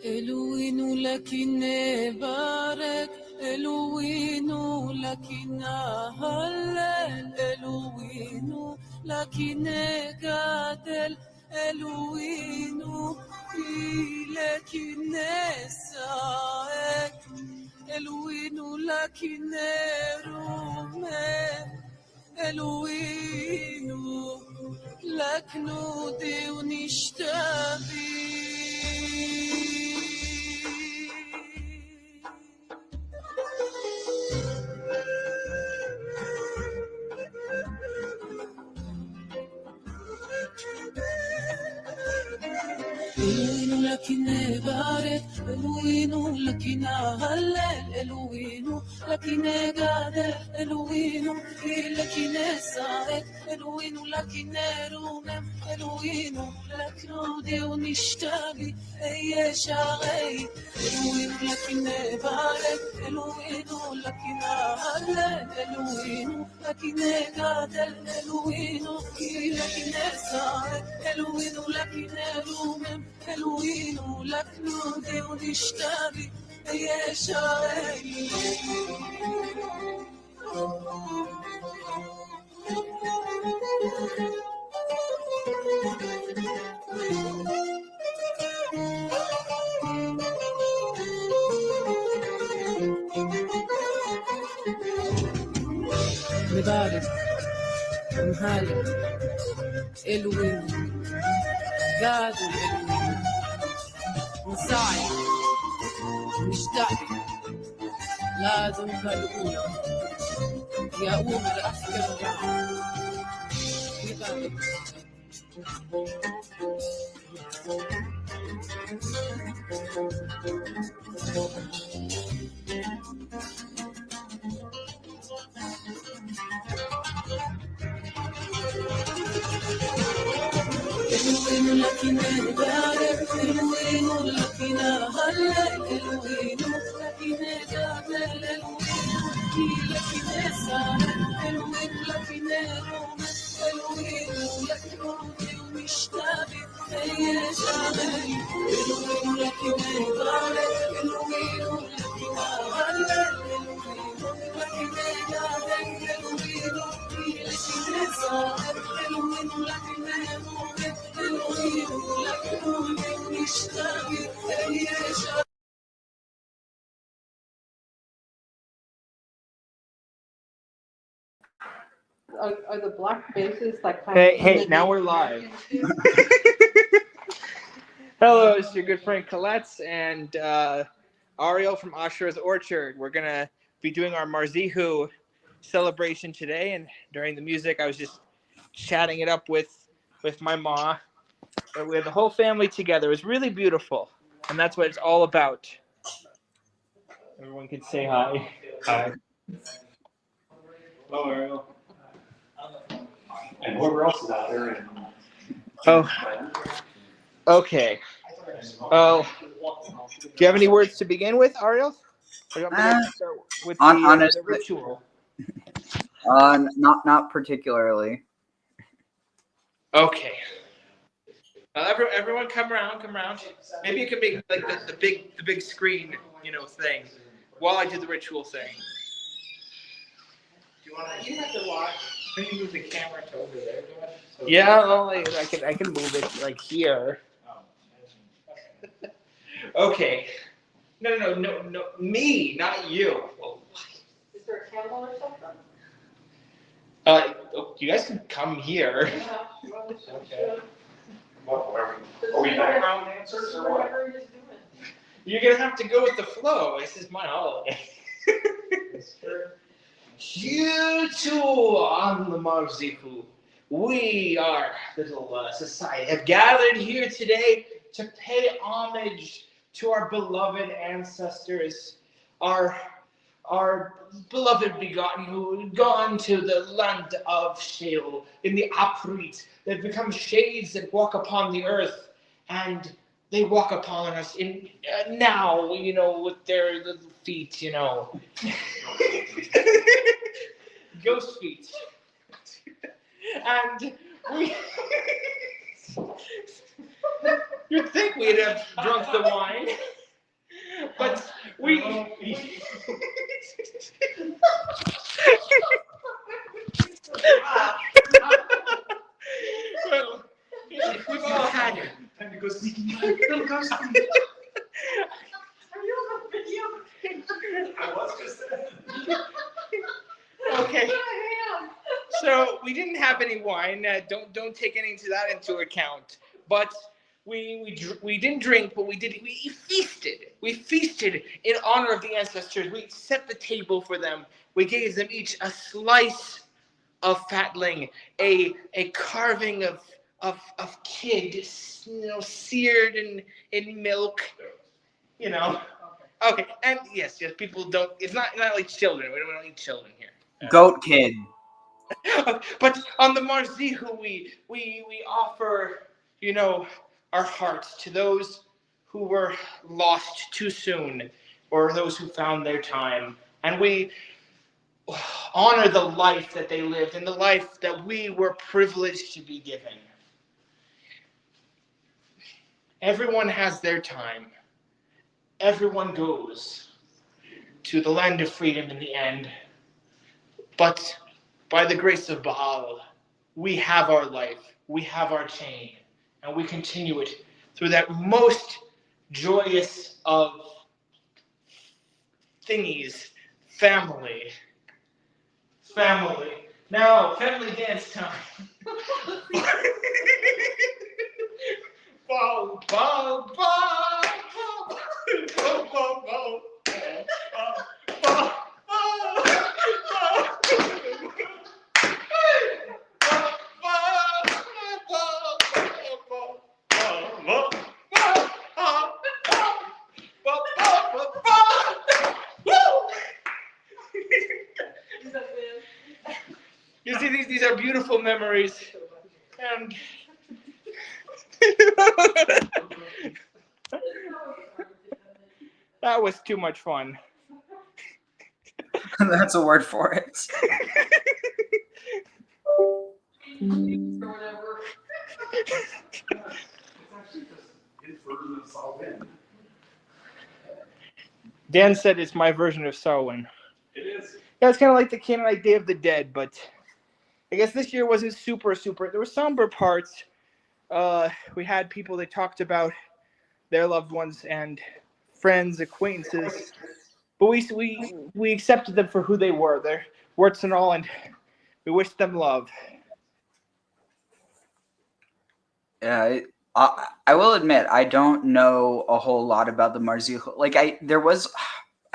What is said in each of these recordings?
אלוהינו לקי נברך, אלוהינו לקי נהלל, אלוהינו לקי נגדל, אלוהינו לקי נשחק, אלוהינו לקי נרומם, אלוהינו לקנודי ונשתבי. אלוהינו לקי נברך, אלוהינו לקי נהלל, אלוהינו לקי נגדל, אלוהינו לקי נשחק, אלוהינו לקי נרומם, אלוהינו לקנודי ונשתבי אהיה שערי. אלוהינו לקי נברך, אלוהינו לקי נהלל, אלוהינו לקי נגדל, אלוהינו לקי נשחק, אלוהינו לקי נרומם, אלוהינו לקנודי ונשתבי אהיה שערי. מברך, מהלל, אלוהינו, גדול אלוהינו, נסעי, נשתבי, לאדום כלאולה, יאום לאפקר רעה, מברך. אלוהינו לקי נברך, אלוהינו לקי נהלל, אלוהינו לקי נגדל, אלוהינו לקי נשחק, אלוהינו לקי נרומם, אלוהינו לקנודי ונשתבי אהיה שערי. אלוהינו לקי נברך, אלוהינו לקי נהלל, אלוהינו לקי נגדל, אלוהינו לקי נשחק, אלוהינו לקי נרומם, אלוהינו לקנודי ונשתבי אהיה שערי. Are the black bases like kind Hey, now we're live. Hello, it's your good friend Colette and Ariel from Asher's Orchard. We're going to be doing our Marzihu celebration today, and during the music I was just chatting it up with my ma. We had the whole family together. It was really beautiful, and that's what it's all about. Everyone can say hi. Hi. Hello, Ariel. And whoever else is out there. Oh, okay. Oh, do you have any words to begin with, Ariel? Or do you want me to start with the ritual? Not particularly. Okay. Everyone, come around. Maybe you could make like the big screen, thing, while I do the ritual thing. Do you want to? You have to watch. Can you move the camera to over there, Josh? So yeah, well, I can move it like here. Okay. No, me, not you. Is there a candle or something? You guys can come here. Okay. Are we background dancers or what? You're gonna have to go with the flow. This is my holiday. You two on the Marzihu, we, our little society, have gathered here today to pay homage to our beloved ancestors, our beloved begotten who had gone to the land of Sheol in the Aprit. They've become shades that walk upon the earth, and they walk upon us in now, with their little feet, ghost feet. And we you'd think we'd have drunk the wine. Well, we've all had. Time to go sneaking. I was just there. Okay. So we didn't have any wine. Don't take any of that into account. But we didn't drink, but we feasted. We feasted in honor of the ancestors. We set the table for them. We gave them each a slice of fatling, a carving of kid, seared in milk. Okay, and yes, people don't. It's not like children. We don't eat children here. Goat kid. But on the Marzihu, we offer, our hearts to those who were lost too soon, or those who found their time, and we honor the life that they lived and the life that we were privileged to be given. Everyone has their time. Everyone goes to the land of freedom in the end. But by the grace of Baal, we have our life, we have our chain, and we continue it through that most joyous of thingies, family. Now, family dance time. Bow, bow, bow, bow, bow, bow, bow, bow, You see, these are beautiful memories, and that was too much fun. That's a word for it. Dan said it's my version of Samhain. It is. Yeah, it's kind of like the Canaanite Day of the Dead, but I guess this year wasn't super. There were somber parts. We had people that talked about their loved ones and friends, acquaintances, but we accepted them for who they were, their warts and all, and we wished them love. Yeah, I will admit I don't know a whole lot about the Marzihu. Like I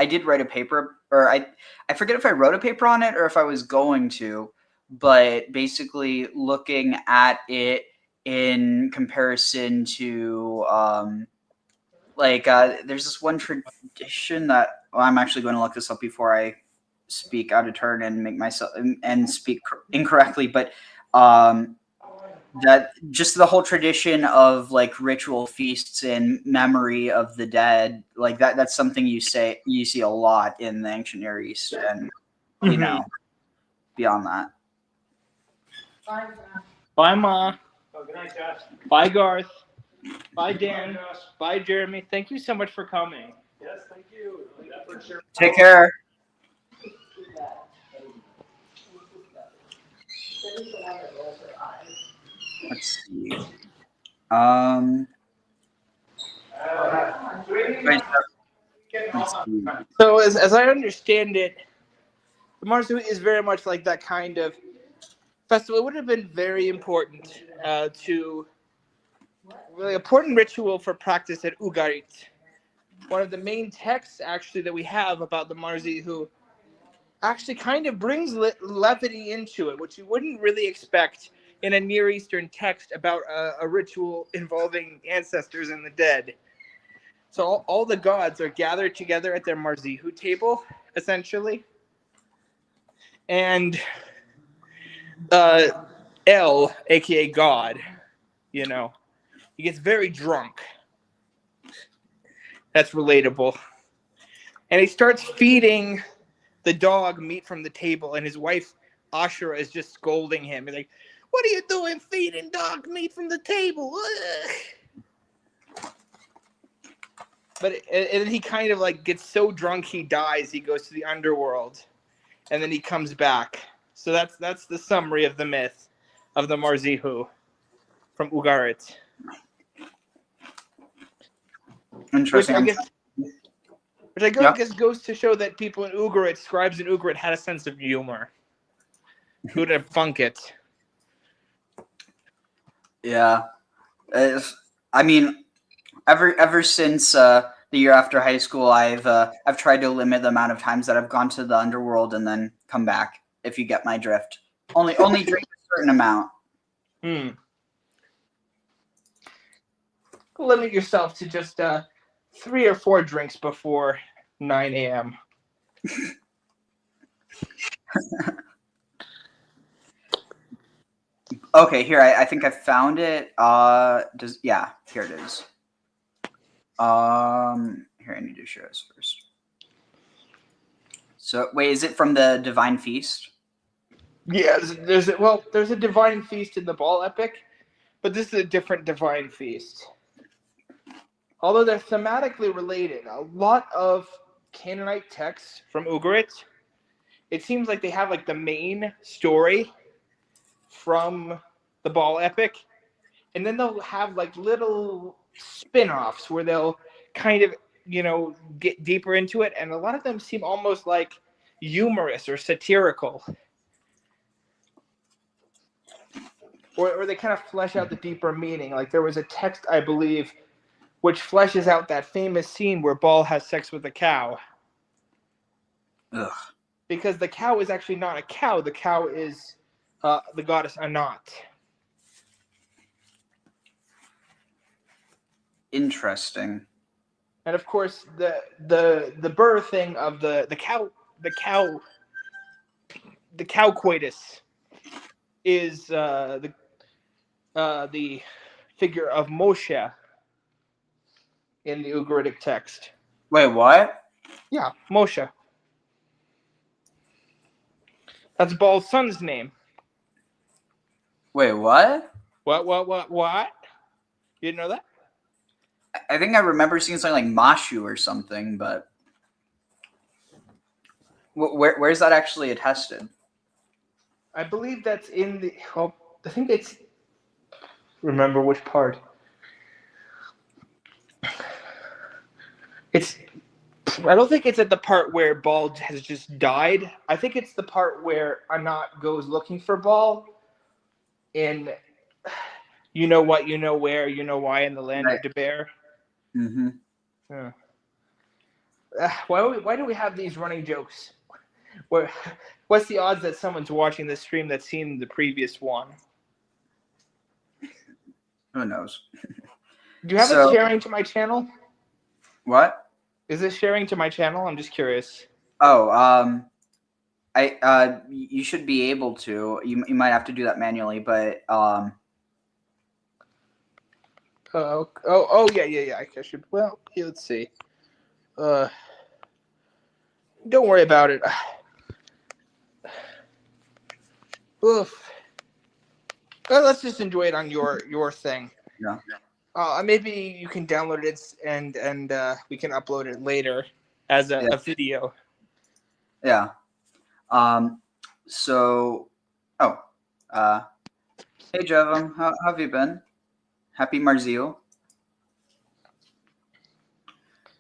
did write a paper, or I forget if I wrote a paper on it or if I was going to, but basically looking at it in comparison to there's this one tradition that I'm actually going to look this up before I speak out of turn and make myself and speak incorrectly, but that just the whole tradition of like ritual feasts in memory of the dead, like that's something you see a lot in the ancient Near East, and beyond that. Bye, Ma. Oh, good night, Josh. Bye, Garth. Bye, Bye, Dan. Josh. Bye, Jeremy. Thank you so much for coming. Yes, thank you. For sure. Take care. Let's see. Let's see. So as I understand it, the Marzihu is very much like that kind of festival. It would have been very important really important ritual for practice at Ugaritic. One of the main texts actually that we have about the Marzihu actually kind of brings levity into it, which you wouldn't really expect in a Near Eastern text about a ritual involving ancestors and the dead. So all the gods are gathered together at their Marzihu table, essentially. And El, aka God, he gets very drunk. That's relatable. And he starts feeding the dog meat from the table, and his wife, Ashura, is just scolding him. He's like, "What are you doing feeding dog meat from the table?" and then he kind of like gets so drunk he dies. He goes to the underworld, and then he comes back. So that's the summary of the myth of the Marzihu from Ugaritic. Interesting. Which I guess goes to show that people in Ugaritic, scribes in Ugaritic, had a sense of humor. Who would have thunk it? Yeah. I mean, ever since the year after high school, I've tried to limit the amount of times that I've gone to the underworld and then come back. If you get my drift, only drink a certain amount. Limit yourself to just 3 or 4 drinks before 9 a.m. Okay, here I think I found it. Here it is. Here I need to show us first. So wait, is it from the Divine Feast? Yeah, there's a divine feast in the Baal epic, but this is a different divine feast. Although they're thematically related, a lot of Canaanite texts from Ugaritic, it seems like they have like the main story from the Baal epic, and then they'll have like little spin-offs where they'll kind of, get deeper into it, and a lot of them seem almost like humorous or satirical. Or they kind of flesh out the deeper meaning. Like there was a text, I believe, which fleshes out that famous scene where Baal has sex with a cow. Ugh. Because the cow is actually not a cow. The cow is the goddess Anat. Interesting. And of course, the birthing of the cow coitus is the figure of Moshe in the Ugaritic text. Wait, what? Yeah, Moshe. That's Baal's son's name. Wait, what? What? You didn't know that? I think I remember seeing something like Mashu or something, but where's that actually attested? I believe that's in the. Oh, I think it's. Remember which part? It's. I don't think it's at the part where Baal has just died. I think it's the part where Anat goes looking for Baal in. You know what, you know where, you know why in the land of Debar. Mm-hmm. Yeah. Why do we have these running jokes? What's the odds that someone's watching this stream that's seen the previous one? Who knows? Do you have it sharing to my channel? What? Is this sharing to my channel? I'm just curious. Oh, you should be able to. You might have to do that manually, but yeah. I should. Well, let's see. Don't worry about it. Oof. Well, let's just enjoy it on your thing. Yeah. Maybe you can download it and we can upload it later as a video. Yeah. Hey Jevon, how have you been? Happy Marzihu.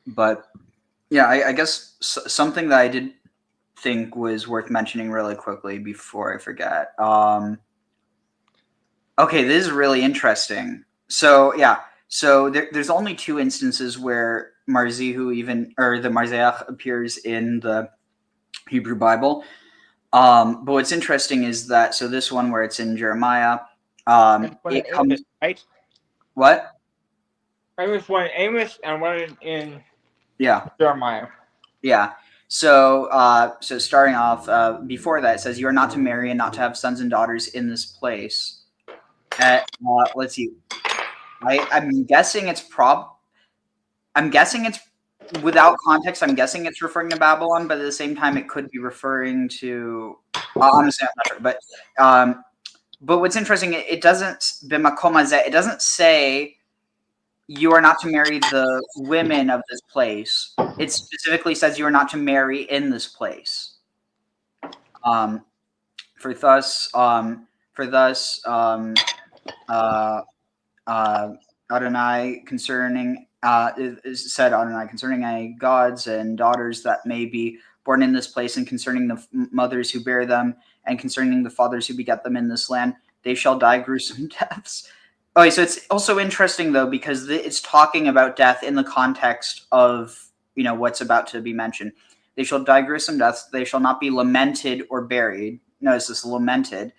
But yeah, I guess something that I did think was worth mentioning really quickly before I forget. Okay, this is really interesting. So there's only 2 instances where Marzihu or the marzeaḥ appears in the Hebrew Bible. But what's interesting is that this one where it's in Jeremiah, it comes Amos, right. What? I was one in Amos and one in Jeremiah. Yeah. So starting off before that, it says, "You are not to marry and not to have sons and daughters in this place." Let's see. I'm guessing it's without context. I'm guessing it's referring to Babylon, but at the same time, it could be referring to. Honestly, I'm not sure. But what's interesting, it doesn't. It doesn't say you are not to marry the women of this place. It specifically says you are not to marry in this place. For thus, Adonai concerning said Adonai concerning gods and daughters that may be born in this place, and concerning the mothers who bear them, and concerning the fathers who beget them in this land, they shall die gruesome deaths. Okay, so it's also interesting though, because it's talking about death in the context of what's about to be mentioned. They shall die gruesome deaths. They shall not be lamented or buried. Notice this, lamented.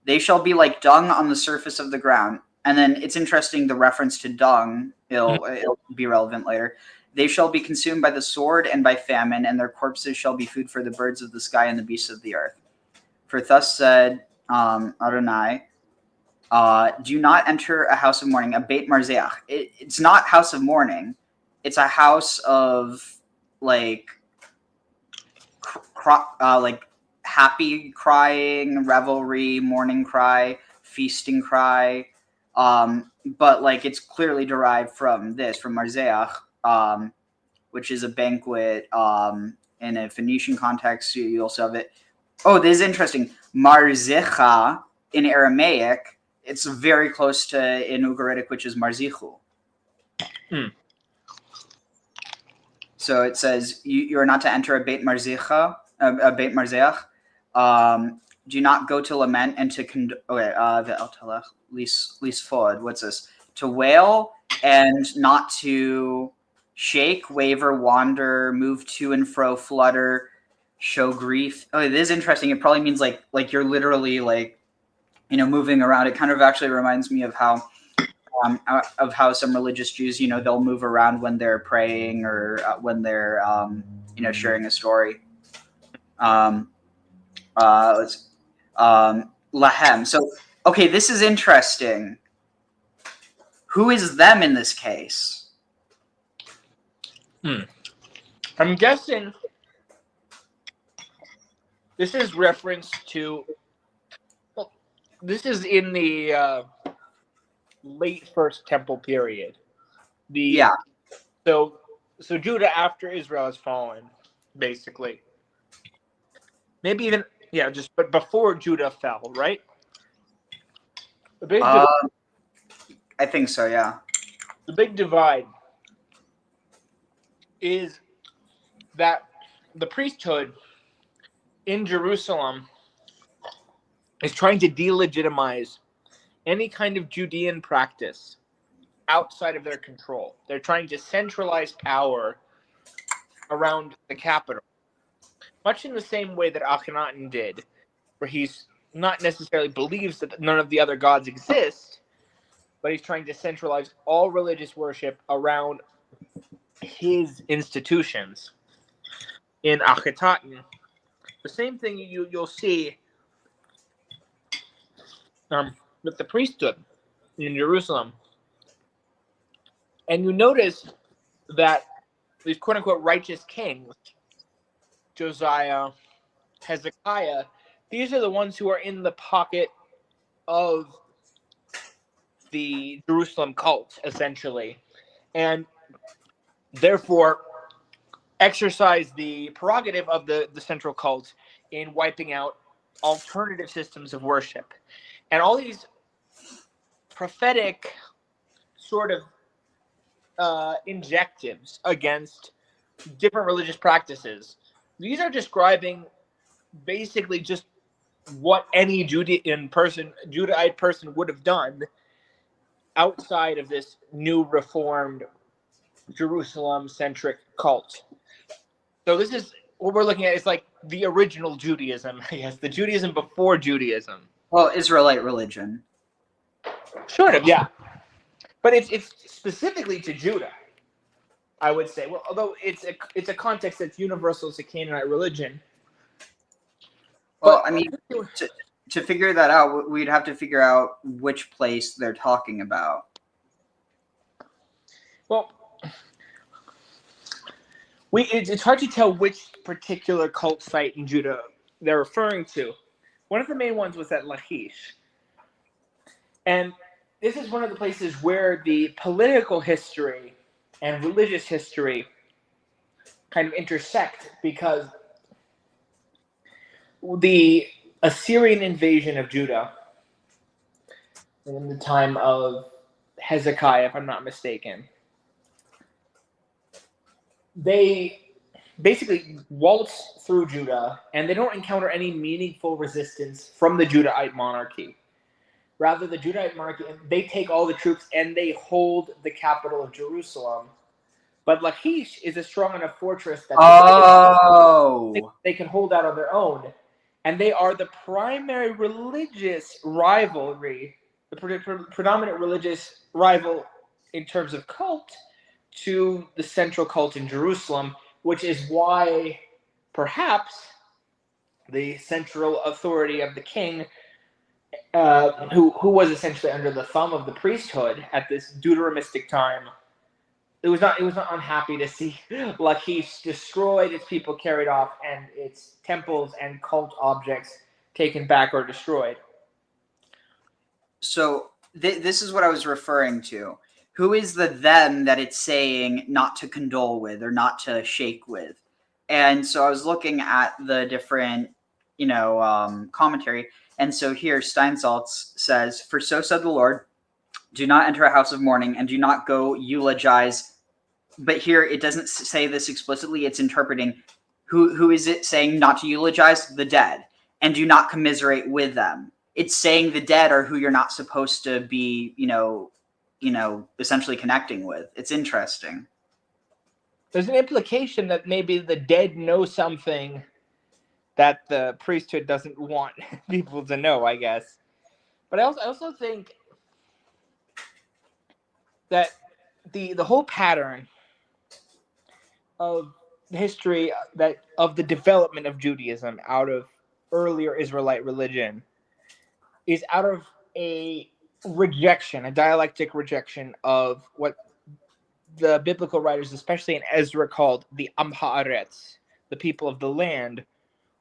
They shall be like dung on the surface of the ground. And then it's interesting, the reference to dung, it'll be relevant later. They shall be consumed by the sword and by famine, and their corpses shall be food for the birds of the sky and the beasts of the earth. For thus said Adonai, do not enter a house of mourning, a Beit Marzeah. It's not house of mourning. It's a house of like happy crying, revelry, mourning cry, feasting cry. But like it's clearly derived from Marzeaḥ, which is a banquet. In a Phoenician context, you also have it. Oh, this is interesting. Marzecha in Aramaic, it's very close to in Ugaritic, which is Marzihu. So it says you are not to enter a Beit Marzeah. Do not go to lament and to what's this? To wail and not to shake, waver, wander, move to and fro, flutter, show grief. Oh, it is interesting. It probably means like you're literally moving around. It kind of actually reminds me of how some religious Jews, they'll move around when they're praying or when they're sharing a story. Lahem. So, okay, this is interesting. Who is them in this case? I'm guessing this is reference to. Well, this is in the late First Temple period. So Judah after Israel has fallen, basically. Maybe even but before Judah fell, right? I think so. Yeah. The big divide is that the priesthood in Jerusalem is trying to delegitimize any kind of Judean practice outside of their control. They're trying to centralize power around the capital, much in the same way that Akhenaten did, where he's not necessarily believes that none of the other gods exist, but he's trying to centralize all religious worship around his institutions. In Akhenaten, the same thing you'll see with the priesthood in Jerusalem. And you notice that these quote-unquote righteous kings, Josiah, Hezekiah, these are the ones who are in the pocket of the Jerusalem cult, essentially. And therefore exercise the prerogative of the central cult in wiping out alternative systems of worship. And all these prophetic sort of injectives against different religious practices, these are describing basically just what any Judahite person would have done outside of this new reformed Jerusalem-centric cult. So this is what we're looking at. It's like the original Judaism, I guess, the Judaism before Judaism. Well, Israelite religion. Sort of, yeah. But it's specifically to Judah, I would say. Well, although it's a context that's universal to Canaanite religion. Well, I mean, to figure that out, we'd have to figure out which place they're talking about. Well, it's hard to tell which particular cult site in Judah they're referring to. One of the main ones was at Lachish. And this is one of the places where the political history and religious history kind of intersect, because the Assyrian invasion of Judah in the time of Hezekiah, if I'm not mistaken, they basically waltz through Judah, and they don't encounter any meaningful resistance from the Judahite monarchy. Rather, the Judahite monarchy, they take all the troops and they hold the capital of Jerusalem. But Lachish is a strong enough fortress that they can hold out on their own. And they are the primary religious rivalry, the predominant religious rival in terms of cult to the central cult in Jerusalem, which is why perhaps the central authority of the king, who was essentially under the thumb of the priesthood at this Deuteromistic time, it was not unhappy to see Lachish destroyed, its people carried off, and its temples and cult objects taken back or destroyed. So this is what I was referring to. Who is the them that it's saying not to condole with or not to shake with? And so I was looking at the different, commentary. And so here Steinsaltz says, "For so said the Lord, do not enter a house of mourning and do not go eulogize." But here it doesn't say this explicitly. It's interpreting who is it saying not to eulogize? The dead. And do not commiserate with them. It's saying the dead are who you're not supposed to be, essentially connecting with. It's interesting. There's an implication that maybe the dead know something that the priesthood doesn't want people to know, I guess. But I also think that the whole pattern of history of the development of Judaism out of earlier Israelite religion is out of a rejection, a dialectic rejection of what the biblical writers, especially in Ezra, called the Am Haaretz, the people of the land,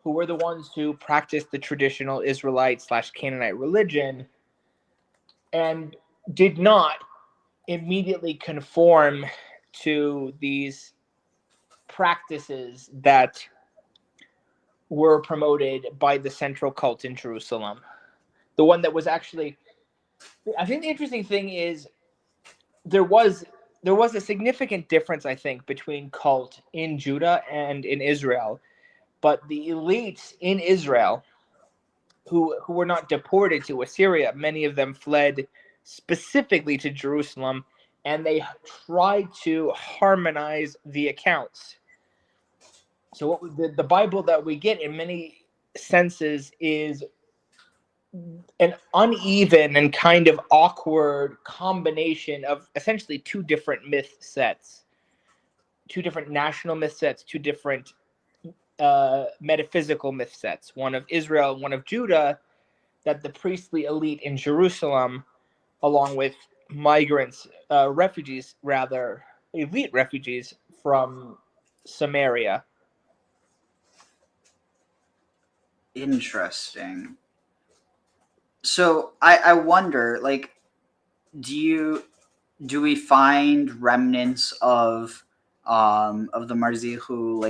who were the ones who practiced the traditional Israelite/Canaanite religion and did not immediately conform to these practices that were promoted by the central cult in Jerusalem. The one that was actually, I think the interesting thing is there was a significant difference, I think, between cult in Judah and in Israel. But the elites in Israel who were not deported to Assyria, many of them fled specifically to Jerusalem, and they tried to harmonize the accounts. So the Bible that we get in many senses is an uneven and kind of awkward combination of essentially two different myth sets, two different national myth sets, two different metaphysical myth sets, one of Israel, one of Judah, that the priestly elite in Jerusalem, along with migrants, elite refugees from Samaria. Interesting. So I wonder, do we find remnants of the Marzihu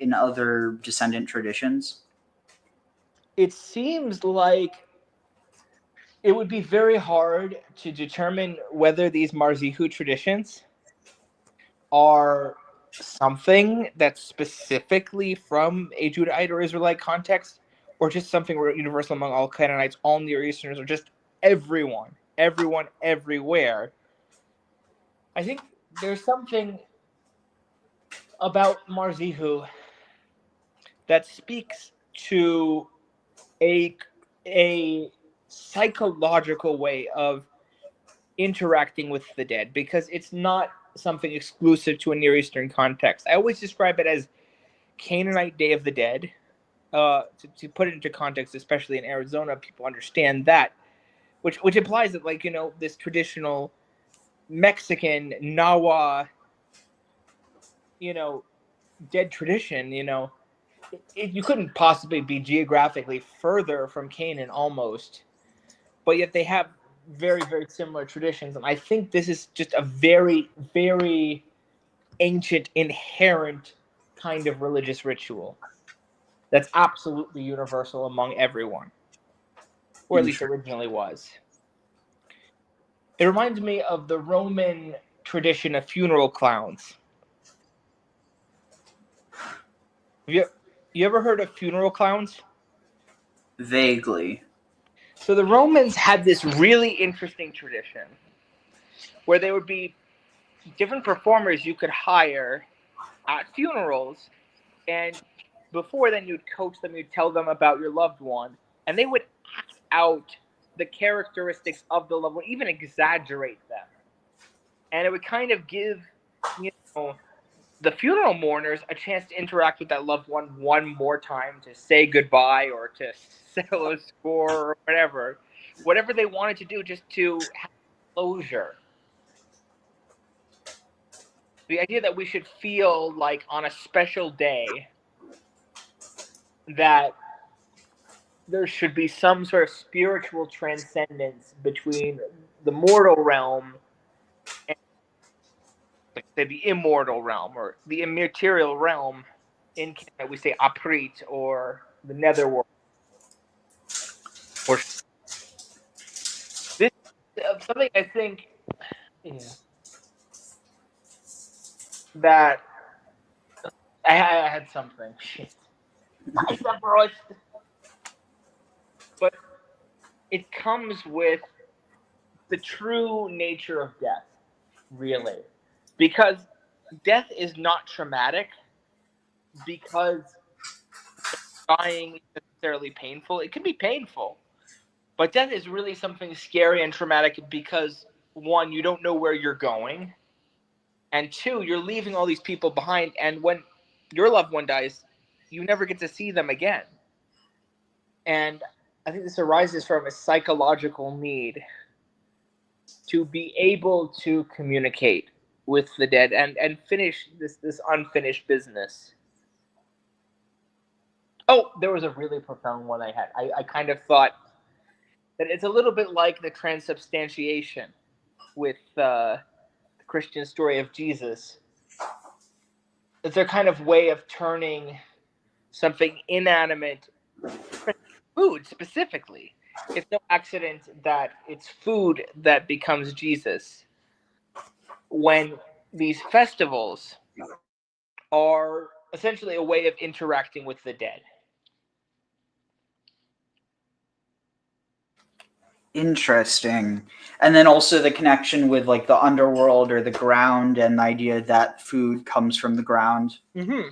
in other descendant traditions? It seems like it would be very hard to determine whether these Marzihu traditions are something that's specifically from a Judahite or Israelite context, or just something universal among all Canaanites, all Near Easterners, or just everyone, everywhere. I think there's something about Marzihu that speaks to a psychological way of interacting with the dead, because it's not something exclusive to a Near Eastern context. I always describe it as Canaanite Day of the Dead. To put it into context, especially in Arizona, people understand that, which implies that this traditional Mexican Nahua, dead tradition, you couldn't possibly be geographically further from Canaan almost, but yet they have very, very similar traditions. And I think this is just a very, very ancient, inherent kind of religious ritual that's absolutely universal among everyone, or at least originally was. It reminds me of the Roman tradition of funeral clowns. Have you ever heard of funeral clowns? Vaguely. So the Romans had this really interesting tradition where there would be different performers you could hire at funerals, and before then you'd coach them, you'd tell them about your loved one, and they would act out the characteristics of the loved one, even exaggerate them. And it would kind of give, you know, the funeral mourners a chance to interact with that loved one more time, to say goodbye or to settle a score or whatever they wanted to do, just to have closure. The idea that we should feel like on a special day that there should be some sort of spiritual transcendence between the mortal realm and, like, say, the immortal realm or the immaterial realm. In Canada, we say aprit, or the netherworld. Or this is something I think that I had something. Shit. I suffer. But it comes with the true nature of death, really. Because death is not traumatic, because dying is necessarily painful. It can be painful, but death is really something scary and traumatic because, one, you don't know where you're going, and two, you're leaving all these people behind, and when your loved one dies, you never get to see them again. And I think this arises from a psychological need to be able to communicate with the dead and finish this unfinished business. Oh, there was a really profound one I had. I kind of thought that it's a little bit like the transubstantiation with the Christian story of Jesus. It's their kind of way of turning something inanimate, food specifically. It's no accident that it's food that becomes Jesus. When these festivals are essentially a way of interacting with the dead. Interesting. And then also the connection with like the underworld or the ground, and the idea that food comes from the ground. Mm-hmm.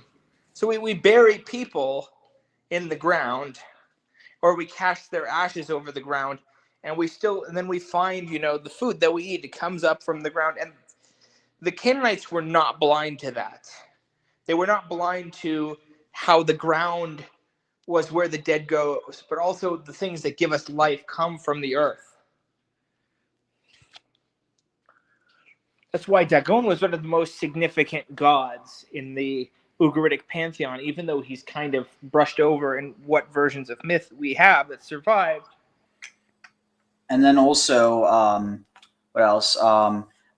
So we bury people in the ground, or we cast their ashes over the ground, and then we find, the food that we eat, it comes up from the ground. And the Canaanites were not blind to that. They were not blind to how the ground was where the dead goes, but also the things that give us life come from the earth. That's why Dagon was one of the most significant gods in the Ugaritic pantheon, even though he's kind of brushed over in what versions of myth we have that survived. And then also, what else?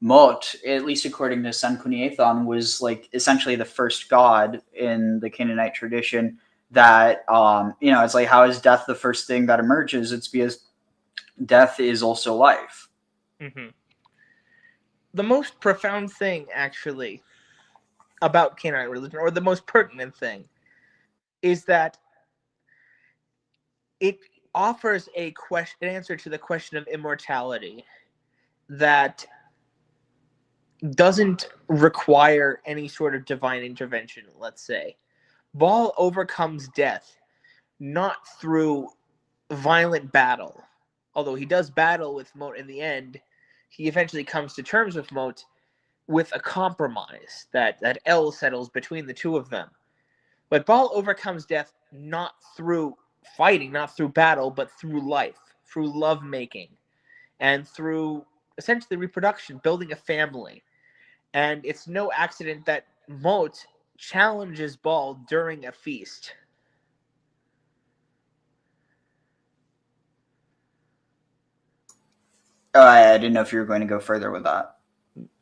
Mot, at least according to Sanchuniathon, was like essentially the first god in the Canaanite tradition. That it's like, how is death the first thing that emerges? It's because death is also life. Mm-hmm. The most profound thing, actually, about Canaanite religion, or the most pertinent thing, is that it offers an answer to the question of immortality that doesn't require any sort of divine intervention, let's say. Baal overcomes death not through violent battle, although he does battle with Mot in the end. He eventually comes to terms with Mot with a compromise that El settles between the two of them. But Baal overcomes death not through fighting, not through battle, but through life, through lovemaking, and through essentially reproduction, building a family. And it's no accident that Mot challenges Baal during a feast. Oh, I didn't know if you were going to go further with that.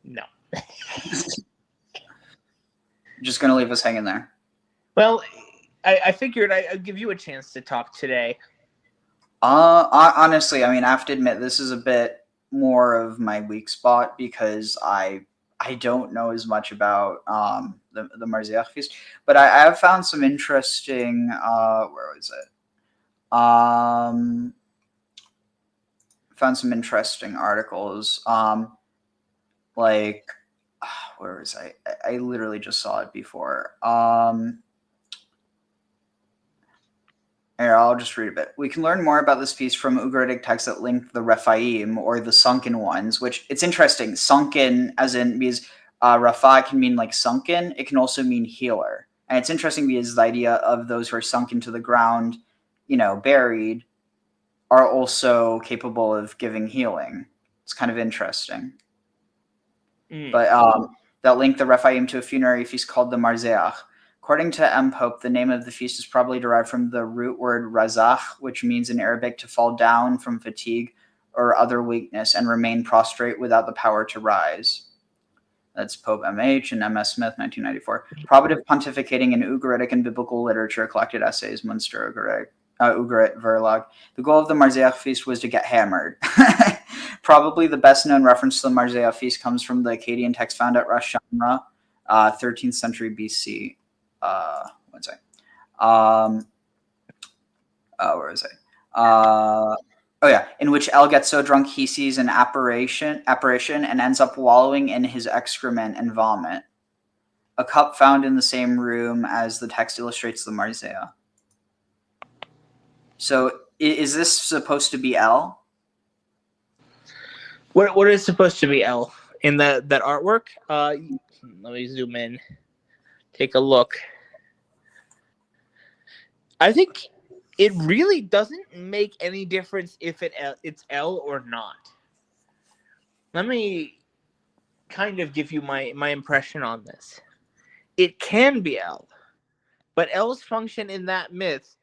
No. Just going to leave us hanging there. Well, I figured I'd give you a chance to talk today. Honestly, I mean, I have to admit this is a bit more of my weak spot because I don't know as much about the Marziaḥ feast, but I have found some interesting. Where was it? Found some interesting articles. Like, where was I? I literally just saw it before. Here, I'll just read a bit. We can learn more about this feast from Ugaritic texts that link the Rephaim, or the sunken ones, which it's interesting. Sunken, as in, because Rapha can mean like sunken. It can also mean healer. And it's interesting because the idea of those who are sunk into the ground, buried, are also capable of giving healing. It's kind of interesting. But that link the Rephaim to a funerary feast called the marzeaḥ. According to M. Pope, the name of the feast is probably derived from the root word razach, which means in Arabic to fall down from fatigue or other weakness and remain prostrate without the power to rise. That's Pope M.H. and M.S. Smith, 1994. Probative pontificating in Ugaritic and biblical literature, collected essays, Munster Ugarit Verlag. The goal of the Marzeaḥ feast was to get hammered. Probably the best known reference to the Marzeaḥ feast comes from the Akkadian text found at Rosh Hashanah, 13th century BC. One second. Where is I? In which El gets so drunk he sees an apparition and ends up wallowing in his excrement and vomit. A cup found in the same room as the text illustrates the Marzeaḥ. So is this supposed to be El? What is supposed to be El in that artwork? Let me zoom in. Take a look. I think it really doesn't make any difference if it's El or not. Let me kind of give you my impression on this. It can be El, but El's function in that myth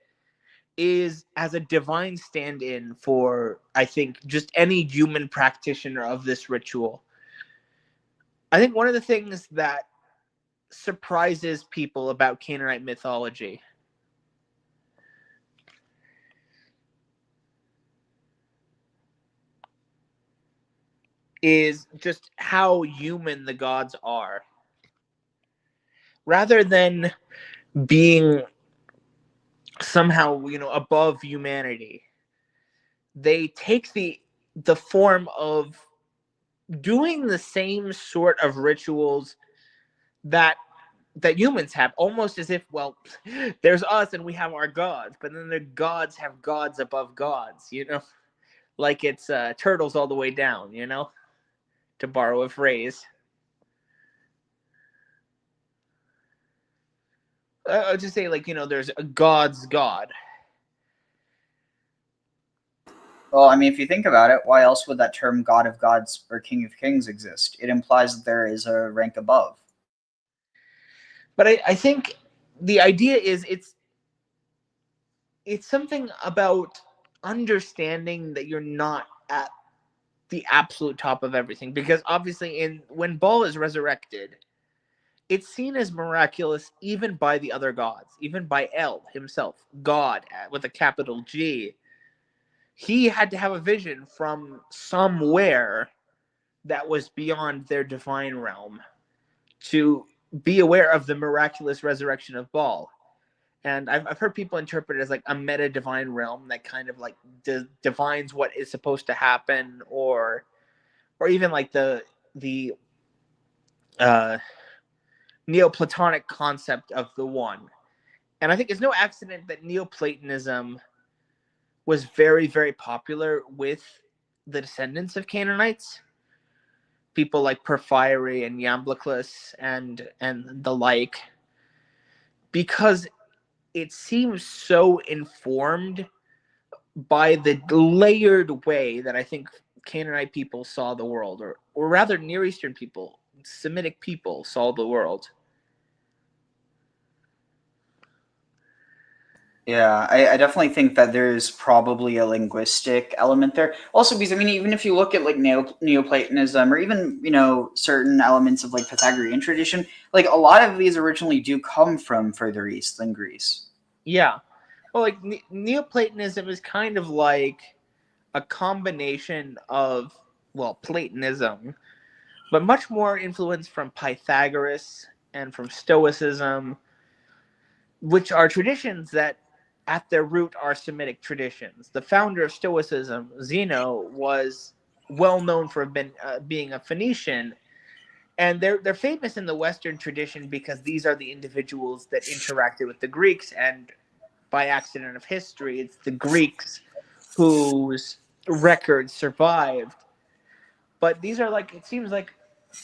is as a divine stand-in for, I think, just any human practitioner of this ritual. I think one of the things that surprises people about Canaanite mythology is just how human the gods are. Rather than being somehow, above humanity, they take the form of doing the same sort of rituals that humans have, almost as if, well, there's us and we have our gods, but then the gods have gods above gods, like it's turtles all the way down, to borrow a phrase. I'll just say, there's a god's god. Well, I mean, if you think about it, why else would that term God of Gods or King of Kings exist? It implies that there is a rank above. But I think the idea is it's something about understanding that you're not at the absolute top of everything. Because obviously when Baal is resurrected, it's seen as miraculous even by the other gods, even by El himself, God with a capital G. He had to have a vision from somewhere that was beyond their divine realm to be aware of the miraculous resurrection of Baal. And I've heard people interpret it as like a meta divine realm that kind of like defines what is supposed to happen, or even like the Neoplatonic concept of the one. And I think it's no accident that Neoplatonism was very, very popular with the descendants of Canaanites. People like Porphyry and Iamblichus and the like, because it seems so informed by the layered way that I think Canaanite people saw the world, or rather Near Eastern people, Semitic people saw the world. Yeah, I definitely think that there's probably a linguistic element there. Also, because I mean, even if you look at like Neoplatonism or even certain elements of like Pythagorean tradition, like a lot of these originally do come from further east than Greece. Yeah. Well, like Neoplatonism is kind of like a combination of, well, Platonism, but much more influence from Pythagoras and from Stoicism, which are traditions that at their root are Semitic traditions. The founder of Stoicism, Zeno, was well known for being a Phoenician, and they're famous in the Western tradition because these are the individuals that interacted with the Greeks, and by accident of history, it's the Greeks whose records survived. But these are like, it seems like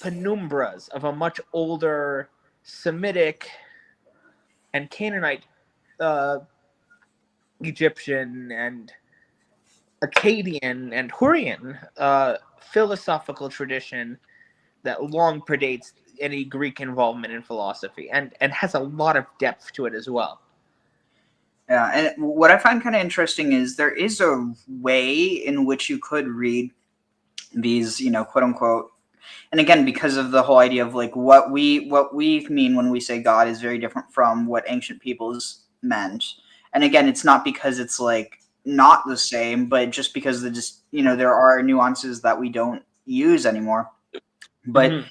penumbras of a much older Semitic and Canaanite, uh, Egyptian and Akkadian and Hurrian philosophical tradition that long predates any Greek involvement in philosophy, and has a lot of depth to it as well. Yeah, and what I find kind of interesting is there is a way in which you could read these, quote unquote. And again, because of the whole idea of like what we mean when we say God is very different from what ancient peoples meant. And again, it's not because it's like not the same, but just because there are nuances that we don't use anymore. But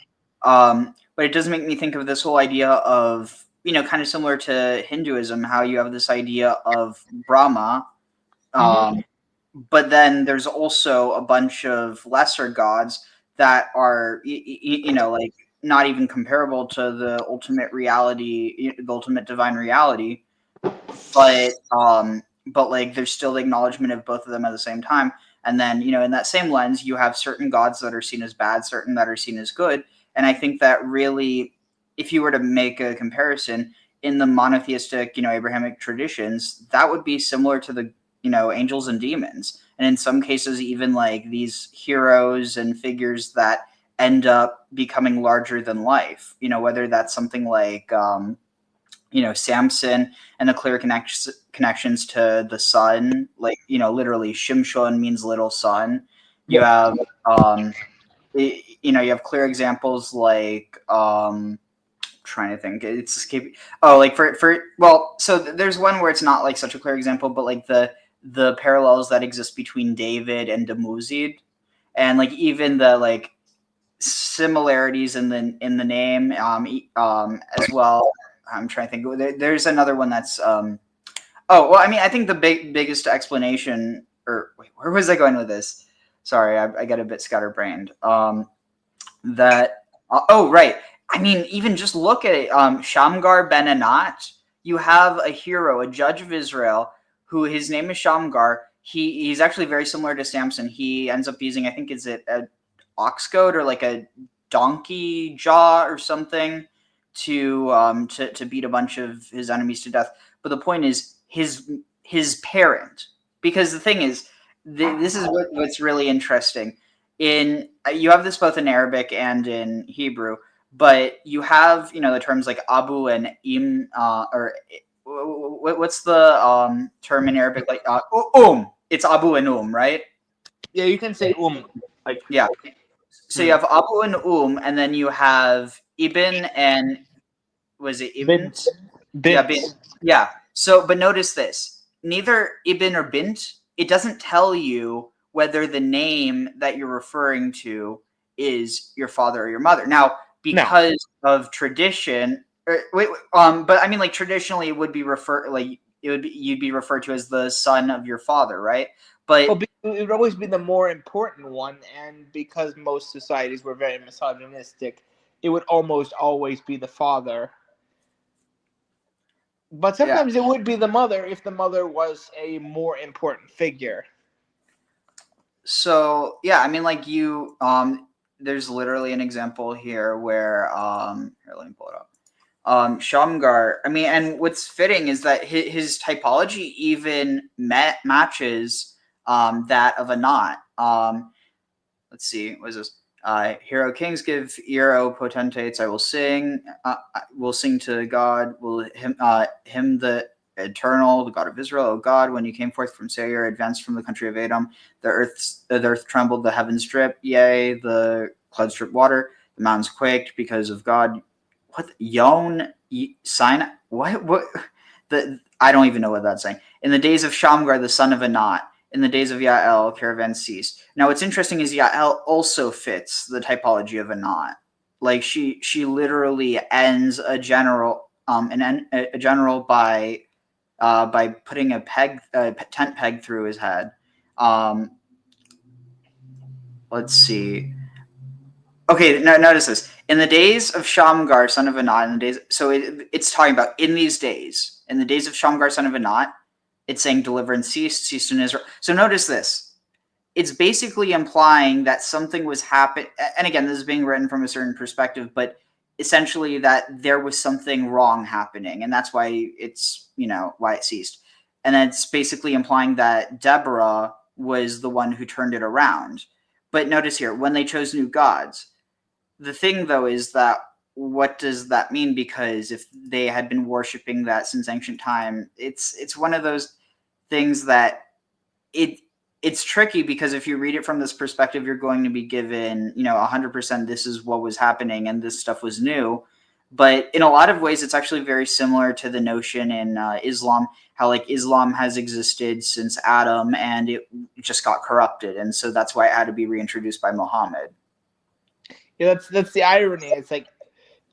but it does make me think of this whole idea of kind of similar to Hinduism, how you have this idea of Brahma, but then there's also a bunch of lesser gods that are like not even comparable to the ultimate reality, the ultimate divine reality, but like there's still the acknowledgement of both of them at the same time. And then in that same lens you have certain gods that are seen as bad, certain that are seen as good. And I think that really, if you were to make a comparison in the monotheistic Abrahamic traditions, that would be similar to the angels and demons, and in some cases even like these heroes and figures that end up becoming larger than life, whether that's something like Samson and the clear connections to the sun, like literally Shimshon means little son. You have you have clear examples like trying to think, it's escaping. Oh, like so there's one where it's not like such a clear example, but like the parallels that exist between David and Demuzid, and like even the like similarities in the name as well. I'm trying to think. There's another one that's oh well, I mean, I think the biggest explanation, or wait, where was I going with this? Sorry, I got a bit scatterbrained. That oh right. I mean, even just look at it. Shamgar ben Anat. You have a hero, a judge of Israel, who his name is Shamgar. He's actually very similar to Samson. He ends up using, I think, is it a ox goad or like a donkey jaw or something to beat a bunch of his enemies to death. But the point is his parent, because the thing is, this is what's really interesting. You have this both in Arabic and in Hebrew, but you have the terms like abu and im, or what's the term in Arabic, like it's abu and right? Yeah, you can say like yeah. So you have abu and then you have ibn and was it ibn? Yeah, bint. Yeah. So, but notice this: neither ibn or bint. It doesn't tell you whether the name that you're referring to is your father or your mother. Now, because of tradition, but I mean, like traditionally, it would be you'd be referred to as the son of your father, right? But it would always be the more important one, and because most societies were very misogynistic, it would almost always be the father. But sometimes it would be the mother if the mother was a more important figure. So yeah, I mean, like there's literally an example here where here, let me pull it up. Shamgar. I mean, and what's fitting is that his typology even matches that of a knot. Let's see, what is this? Hero kings give ear, O potentates. I will sing. Will sing to God. Will him the eternal, the God of Israel, O God, when you came forth from Seir, advanced from the country of Edom, the earth trembled, the heavens dripped, yea, the clouds dripped water, the mountains quaked because of God. What? Yon sign? What? I don't even know what that's saying. In the days of Shamgar, the son of Anat, in the days of Yael, caravans ceased. Now, what's interesting is Yael also fits the typology of Anat. Like she literally ends a general by putting a tent peg through his head. Let's see. Okay, now notice this. In the days of Shamgar, son of Anat, in the days, so it's talking about in these days. In the days of Shamgar, son of Anat, it's saying deliverance ceased in Israel. So notice this. It's basically implying that something was happening. And again, this is being written from a certain perspective, but essentially that there was something wrong happening. And that's why it's, why it ceased. And it's basically implying that Deborah was the one who turned it around. But notice here, when they chose new gods, the thing, though, is that what does that mean? Because if they had been worshiping that since ancient time, it's one of those things that it's tricky, because if you read it from this perspective, you're going to be given, 100% this is what was happening and this stuff was new. But in a lot of ways, it's actually very similar to the notion in Islam, how like Islam has existed since Adam and it just got corrupted. And so that's why it had to be reintroduced by Muhammad. Yeah, that's the irony. It's like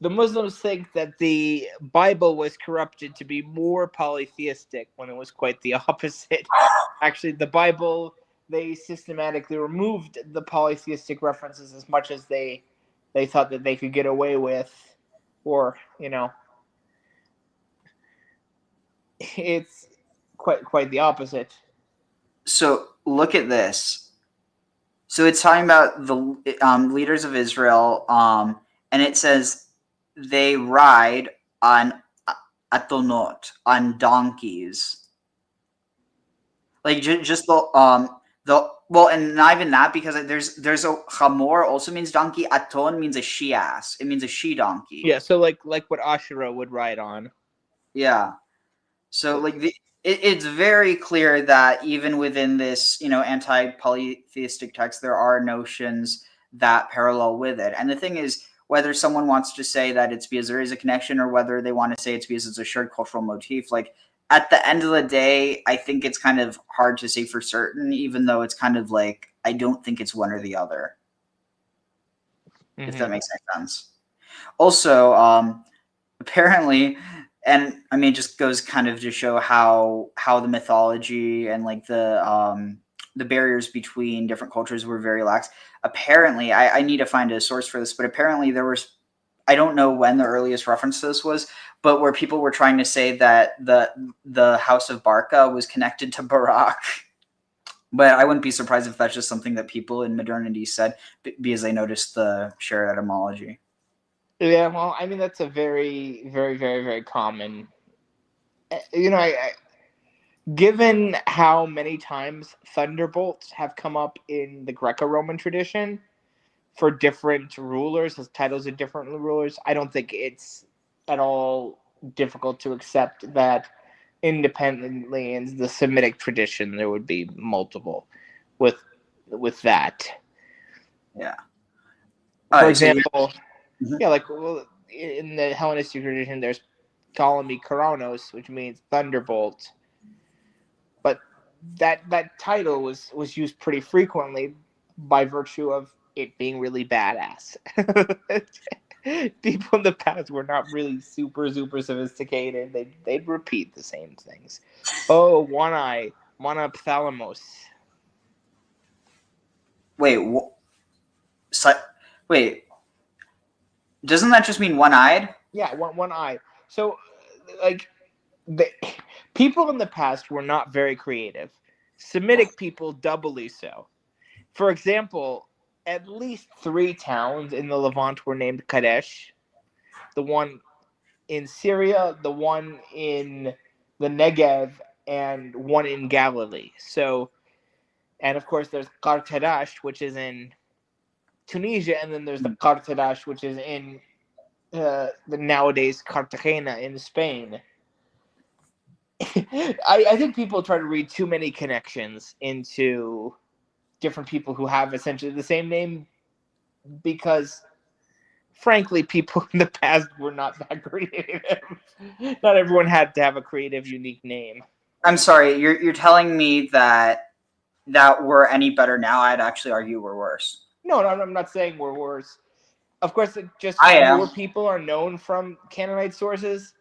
the Muslims think that the Bible was corrupted to be more polytheistic when it was quite the opposite. Actually, the Bible, they systematically removed the polytheistic references as much as they thought that they could get away with, or it's quite the opposite. So look at this. So it's talking about the leaders of Israel, and it says they ride on atonot, on donkeys. Like just the well, and not even that, because there's a chamor also means donkey. Aton means a she ass. It means a she donkey. Yeah, so like what Ashura would ride on. Yeah. So like it's very clear that even within this, anti-polytheistic text, there are notions that parallel with it. And the thing is, whether someone wants to say that it's because there is a connection, or whether they want to say it's because it's a shared cultural motif, like at the end of the day, I think it's kind of hard to say for certain, even though it's kind of like, I don't think it's one or the other, if that makes any sense. Also, apparently, and I mean, it just goes kind of to show how the mythology and like the barriers between different cultures were very lax. Apparently, I need to find a source for this, but apparently there was, I don't know when the earliest reference to this was, but where people were trying to say that the House of Barca was connected to Barak. But I wouldn't be surprised if that's just something that people in modernity said because they noticed the shared etymology. Yeah, well, I mean, that's a very, very, very, very common. Given how many times thunderbolts have come up in the Greco-Roman tradition for different rulers as titles of different rulers, I don't think it's at all difficult to accept that independently in the Semitic tradition there would be multiple with that. Yeah. For example, Mhm. yeah, like in the Hellenistic tradition, there's Ptolemy Koronos, which means thunderbolt. But that title was used pretty frequently by virtue of it being really badass. People in the past were not really super sophisticated. They'd repeat the same things. Oh, one eye, monophthalmos. Wait, wait. Doesn't that just mean one-eyed? Yeah, one eye. So, like, people in the past were not very creative. Semitic people doubly so. For example, at least 3 towns in the Levant were named Kadesh. The one in Syria, the one in the Negev, and one in Galilee. So, and of course, there's Qartadash, which is in Tunisia, and then there's the Qartadash, which is in the nowadays Cartagena in Spain. I think people try to read too many connections into different people who have essentially the same name because, frankly, people in the past were not that creative. Not everyone had to have a creative, unique name. I'm sorry, you're telling me that we're any better now? I'd actually argue we're worse. No, I'm not saying we're worse. Of course, just I am. more people are known from Canaanite sources.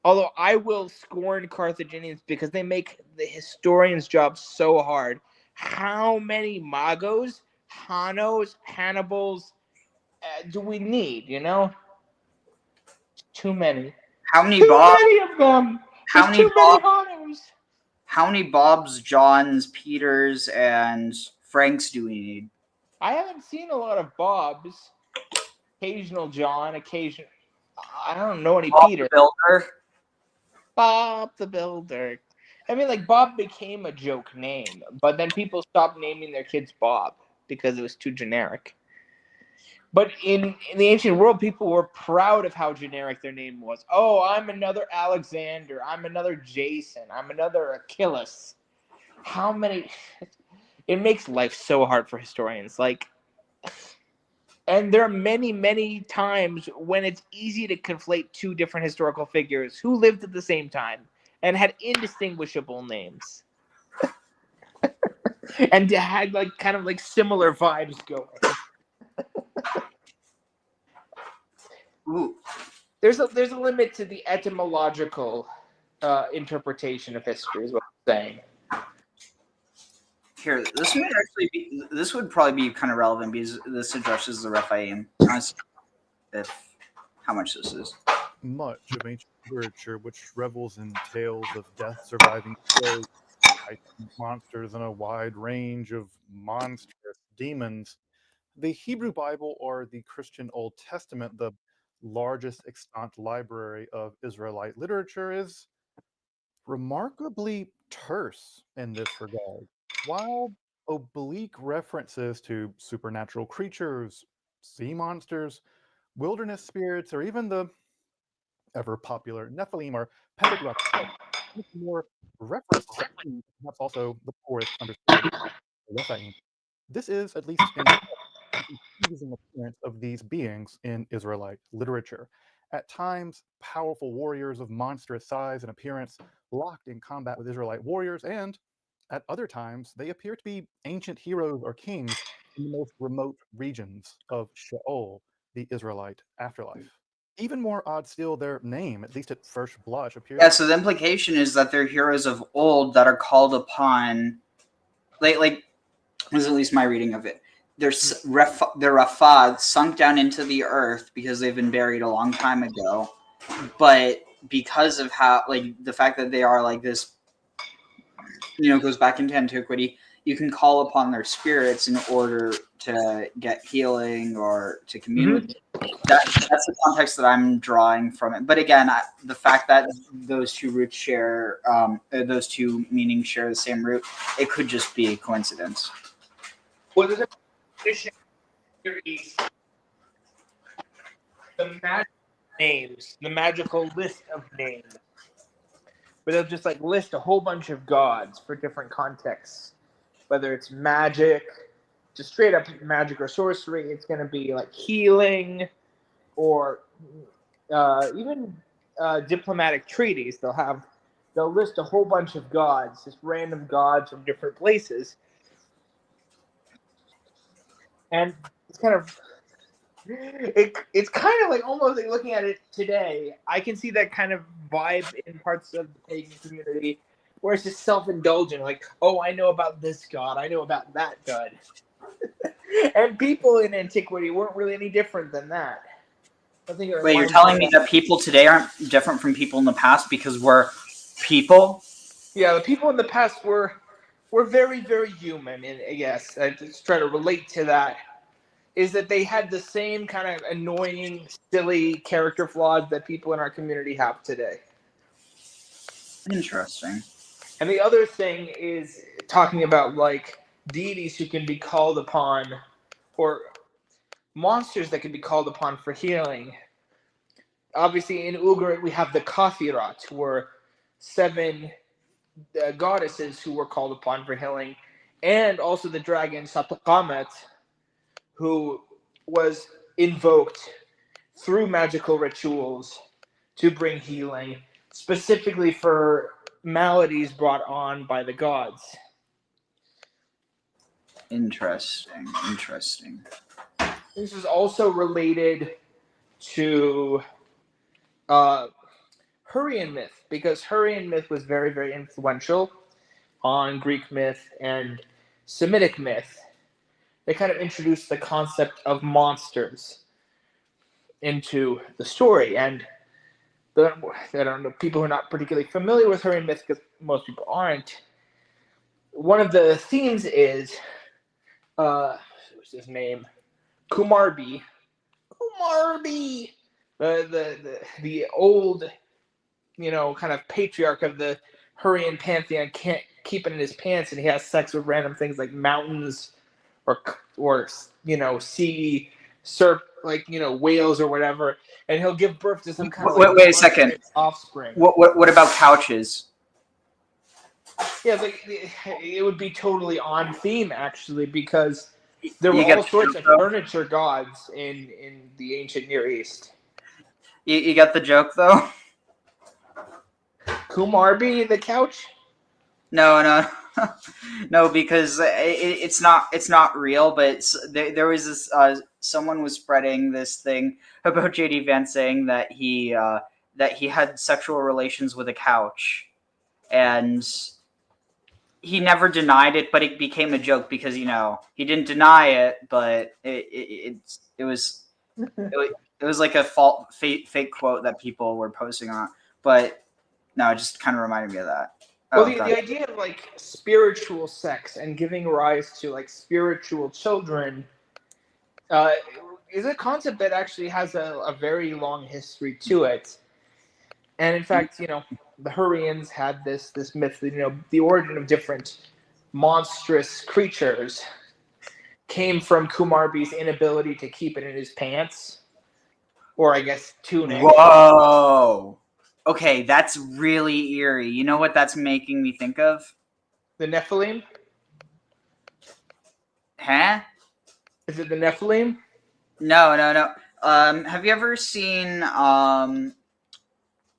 Although I will scorn Carthaginians because they make the historian's job so hard. How many Magos, Hanos, Hannibals do we need? You know, too many. How many Too Bob? many of them. How There's many too Bob? many Hanos. How many Bobs, Johns, Peters, and Franks do we need? I haven't seen a lot of Bobs. Occasional John, occasional. I don't know any Bob Peter. the Builder. Bob the Builder. I mean, like, Bob became a joke name, but then people stopped naming their kids Bob because it was too generic. But in the ancient world, people were proud of how generic their name was. Oh, I'm another Alexander. I'm another Jason. I'm another Achilles. How many? It makes life so hard for historians. Like, and there are many, many times when it's easy to conflate two different historical figures who lived at the same time and had indistinguishable names. And had like kind of like similar vibes going. Ooh. There's a limit to the etymological interpretation of history, is what I'm saying. Here, this would probably be kind of relevant because this addresses the Rephaim. How much this is. Much of ancient literature which revels in tales of death, surviving heroes, monsters, and a wide range of monstrous demons. The Hebrew Bible or the Christian Old Testament, the largest extant library of Israelite literature, is remarkably terse in this regard. While oblique references to supernatural creatures, sea monsters, wilderness spirits, or even the ever popular Nephilim are peppered throughout the text, with more reference to Satan, perhaps also the poorest understood Rephaim. This is, at least in part, the confusing appearance of these beings in Israelite literature. At times, powerful warriors of monstrous size and appearance locked in combat with Israelite warriors, and at other times, they appear to be ancient heroes or kings in the most remote regions of Sheol, the Israelite afterlife. Even more odd still, their name, at least at first blush, appears. Yeah, so the implication is that they're heroes of old that are called upon, like this is at least my reading of it. They're Rafad sunk down into the earth because they've been buried a long time ago, but because of how, like, the fact that they are like this, goes back into antiquity. You can call upon their spirits in order to get healing or to commune with them. That's the context that I'm drawing from it. But again, the fact that those two roots share, those two meanings share the same root, it could just be a coincidence. Well, there's a series, the magic names, the magical list of names, where they'll just like list a whole bunch of gods for different contexts. Whether it's magic, just straight up magic or sorcery, it's going to be like healing, or even diplomatic treaties. They'll list a whole bunch of gods, just random gods from different places, and it's kind of like almost like looking at it today. I can see that kind of vibe in parts of the pagan community, where it's just self-indulgent, like, oh, I know about this god, I know about that god. And people in antiquity weren't really any different than that. Wait, you're telling me that people today aren't different from people in the past because we're people? Yeah, the people in the past were very, very human, and yes, I just try to relate to that, is that they had the same kind of annoying, silly character flaws that people in our community have today. Interesting. And the other thing is talking about like deities who can be called upon, or monsters that can be called upon for healing. Obviously, in Ugaritic, we have the Kathirat, who are 7 goddesses who were called upon for healing, and also the dragon Sataqamat, who was invoked through magical rituals to bring healing, specifically for maladies brought on by the gods. Interesting. This is also related to Hurrian myth, because Hurrian myth was very, very influential on Greek myth and Semitic myth. They kind of introduced the concept of monsters into the story. And I don't know, people who are not particularly familiar with Hurrian myth, because most people aren't, one of the themes is, what's his name? Kumarbi, the old, kind of patriarch of the Hurrian pantheon, can't keep it in his pants, and he has sex with random things like mountains or sea whales or whatever, and he'll give birth to some kind of wait a second. offspring. What about couches? Yeah, it would be totally on theme, actually, because there were all sorts of furniture gods in the ancient Near East. You got the joke, though? Kumarbi, the couch? No, no, because it's not real. But there was this someone was spreading this thing about JD Vance saying that he had sexual relations with a couch, and he never denied it, but it became a joke because he didn't deny it, but it was like a fake quote that people were posting on. But no, it just kind of reminded me of that. Well, the idea of spiritual sex and giving rise to spiritual children is a concept that actually has a very long history to it. And in fact, the Hurrians had this myth, the origin of different monstrous creatures came from Kumarbi's inability to keep it in his pants, or I guess tunic. Whoa. Okay, that's really eerie. You know what that's making me think of? The Nephilim? Huh? Is it the Nephilim? No. Have you ever seen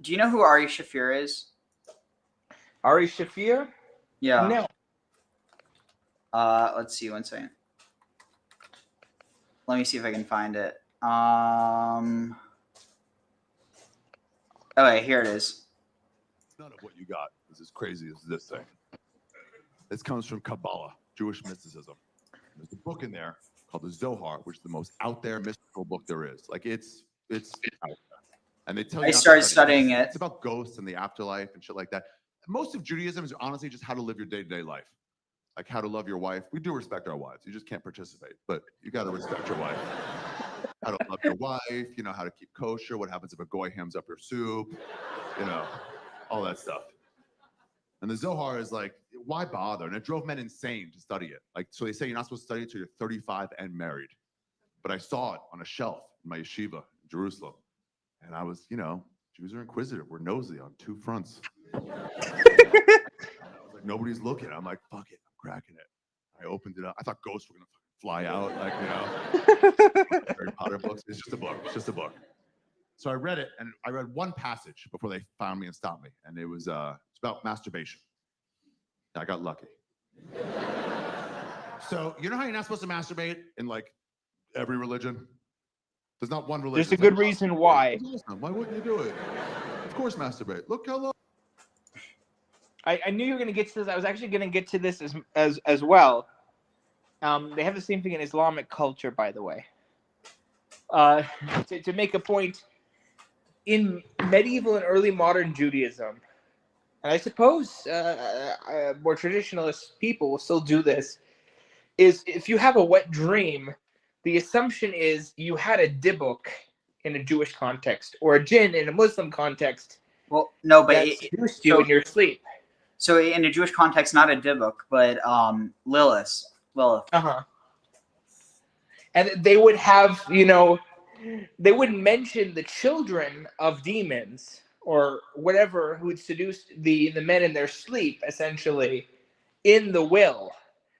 do you know who Ari Shaffir is? Ari Shaffir? Yeah. No. Let's see, one second. Let me see if I can find it. Okay, here it is. None of what you got is as crazy as this thing. This comes from Kabbalah, Jewish mysticism. There's a book in there called the Zohar, which is the most out there mystical book there is. It's out there. And they tell you. I started studying it. It's about ghosts and the afterlife and shit like that. Most of Judaism is honestly just how to live your day-to-day life. Like how to love your wife. We do respect our wives. You just can't participate, but you got to respect your wife. How to love your wife, how to keep kosher, what happens if a goy hams up your soup, all that stuff. And the Zohar is why bother? And it drove men insane to study it. So they say you're not supposed to study it until you're 35 and married. But I saw it on a shelf in my yeshiva in Jerusalem. And I was, Jews are inquisitive. We're nosy on two fronts. I was like, nobody's looking. I'm like, fuck it, I'm cracking it. I opened it up. I thought ghosts were gonna fly out, Harry Potter books. It's just a book. So I read it, and I read one passage before they found me and stopped me, and it was it's about masturbation. I got lucky. So you know how you're not supposed to masturbate in every religion? There's not one religion. There's a good reason why. Why wouldn't you do it? Of course, masturbate. Look how long. I knew you were going to get to this. I was actually going to get to this as well. They have the same thing in Islamic culture, by the way. To make a point, in medieval and early modern Judaism, and I suppose more traditionalist people will still do this, is if you have a wet dream, the assumption is you had a dibuk in a Jewish context, or a jinn in a Muslim context. Well, no, but that seduced you in your sleep. So in a Jewish context, not a dibuk, but Lilith. Uh-huh. And they would have, they wouldn't mention the children of demons or whatever who had seduced the men in their sleep, essentially, in the will,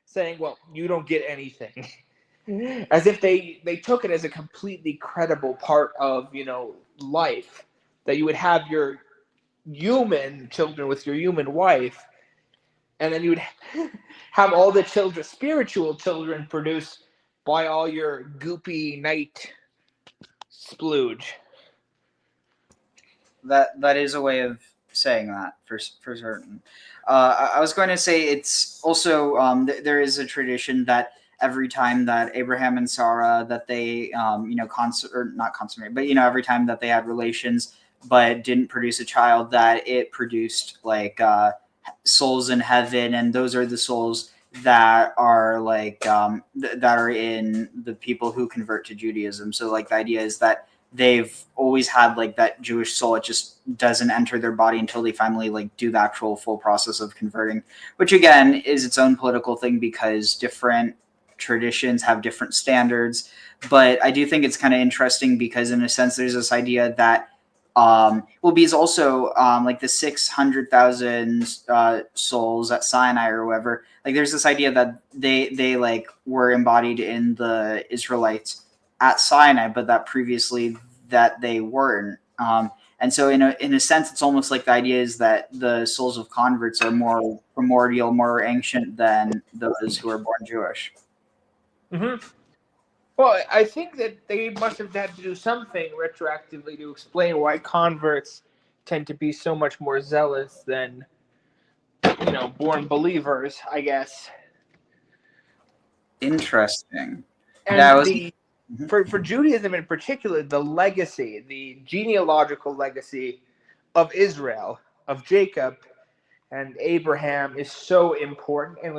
saying, well, you don't get anything. As if they took it as a completely credible part of, life, that you would have your human children with your human wife, and then you would have all the children, spiritual children, produced by all your goopy night splooge. That is a way of saying that for certain. I was going to say it's also there is a tradition that every time that Abraham and Sarah that they not consummate, but every time that they had relations but didn't produce a child, that it produced like souls in heaven, and those are the souls that are like that are in the people who convert to Judaism. So like the idea is that they've always had like that Jewish soul. It just doesn't enter their body until they finally like do the actual full process of converting, which again is its own political thing because different traditions have different standards. But I do think it's kind of interesting because in a sense there's this idea that because also like the 600,000 souls at Sinai or whatever, like there's this idea that they like were embodied in the Israelites at Sinai, but that previously that they weren't. And so in a sense, it's almost like the idea is that the souls of converts are more primordial, more ancient than those who are born Jewish. Mm-hmm. Well, I think that they must have had to do something retroactively to explain why converts tend to be so much more zealous than, born believers, I guess. Interesting. And for Judaism in particular, the legacy, the genealogical legacy of Israel, of Jacob and Abraham is so important in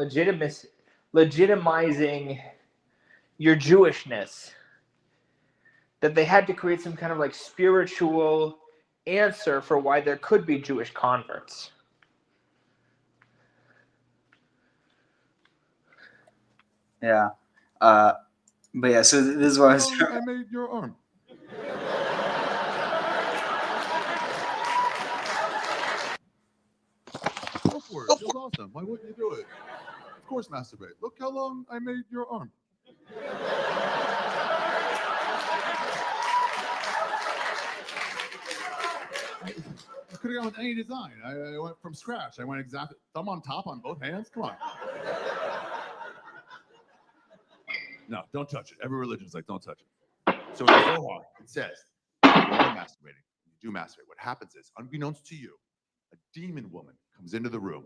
legitimizing your Jewishness, that they had to create some kind of like spiritual answer for why there could be Jewish converts. Yeah. But yeah, so this is what I was I made your arm. Go for it. Feels awesome. Why wouldn't you do it? Of course, masturbate. Look how long I made your arm. I could have gone with any design. I went from scratch. I went exactly thumb on top on both hands. Come on. No, don't touch it. Every religion's like, don't touch it. So in the Zohar, it says, when you're masturbating, you do masturbate. What happens is, unbeknownst to you, a demon woman comes into the room.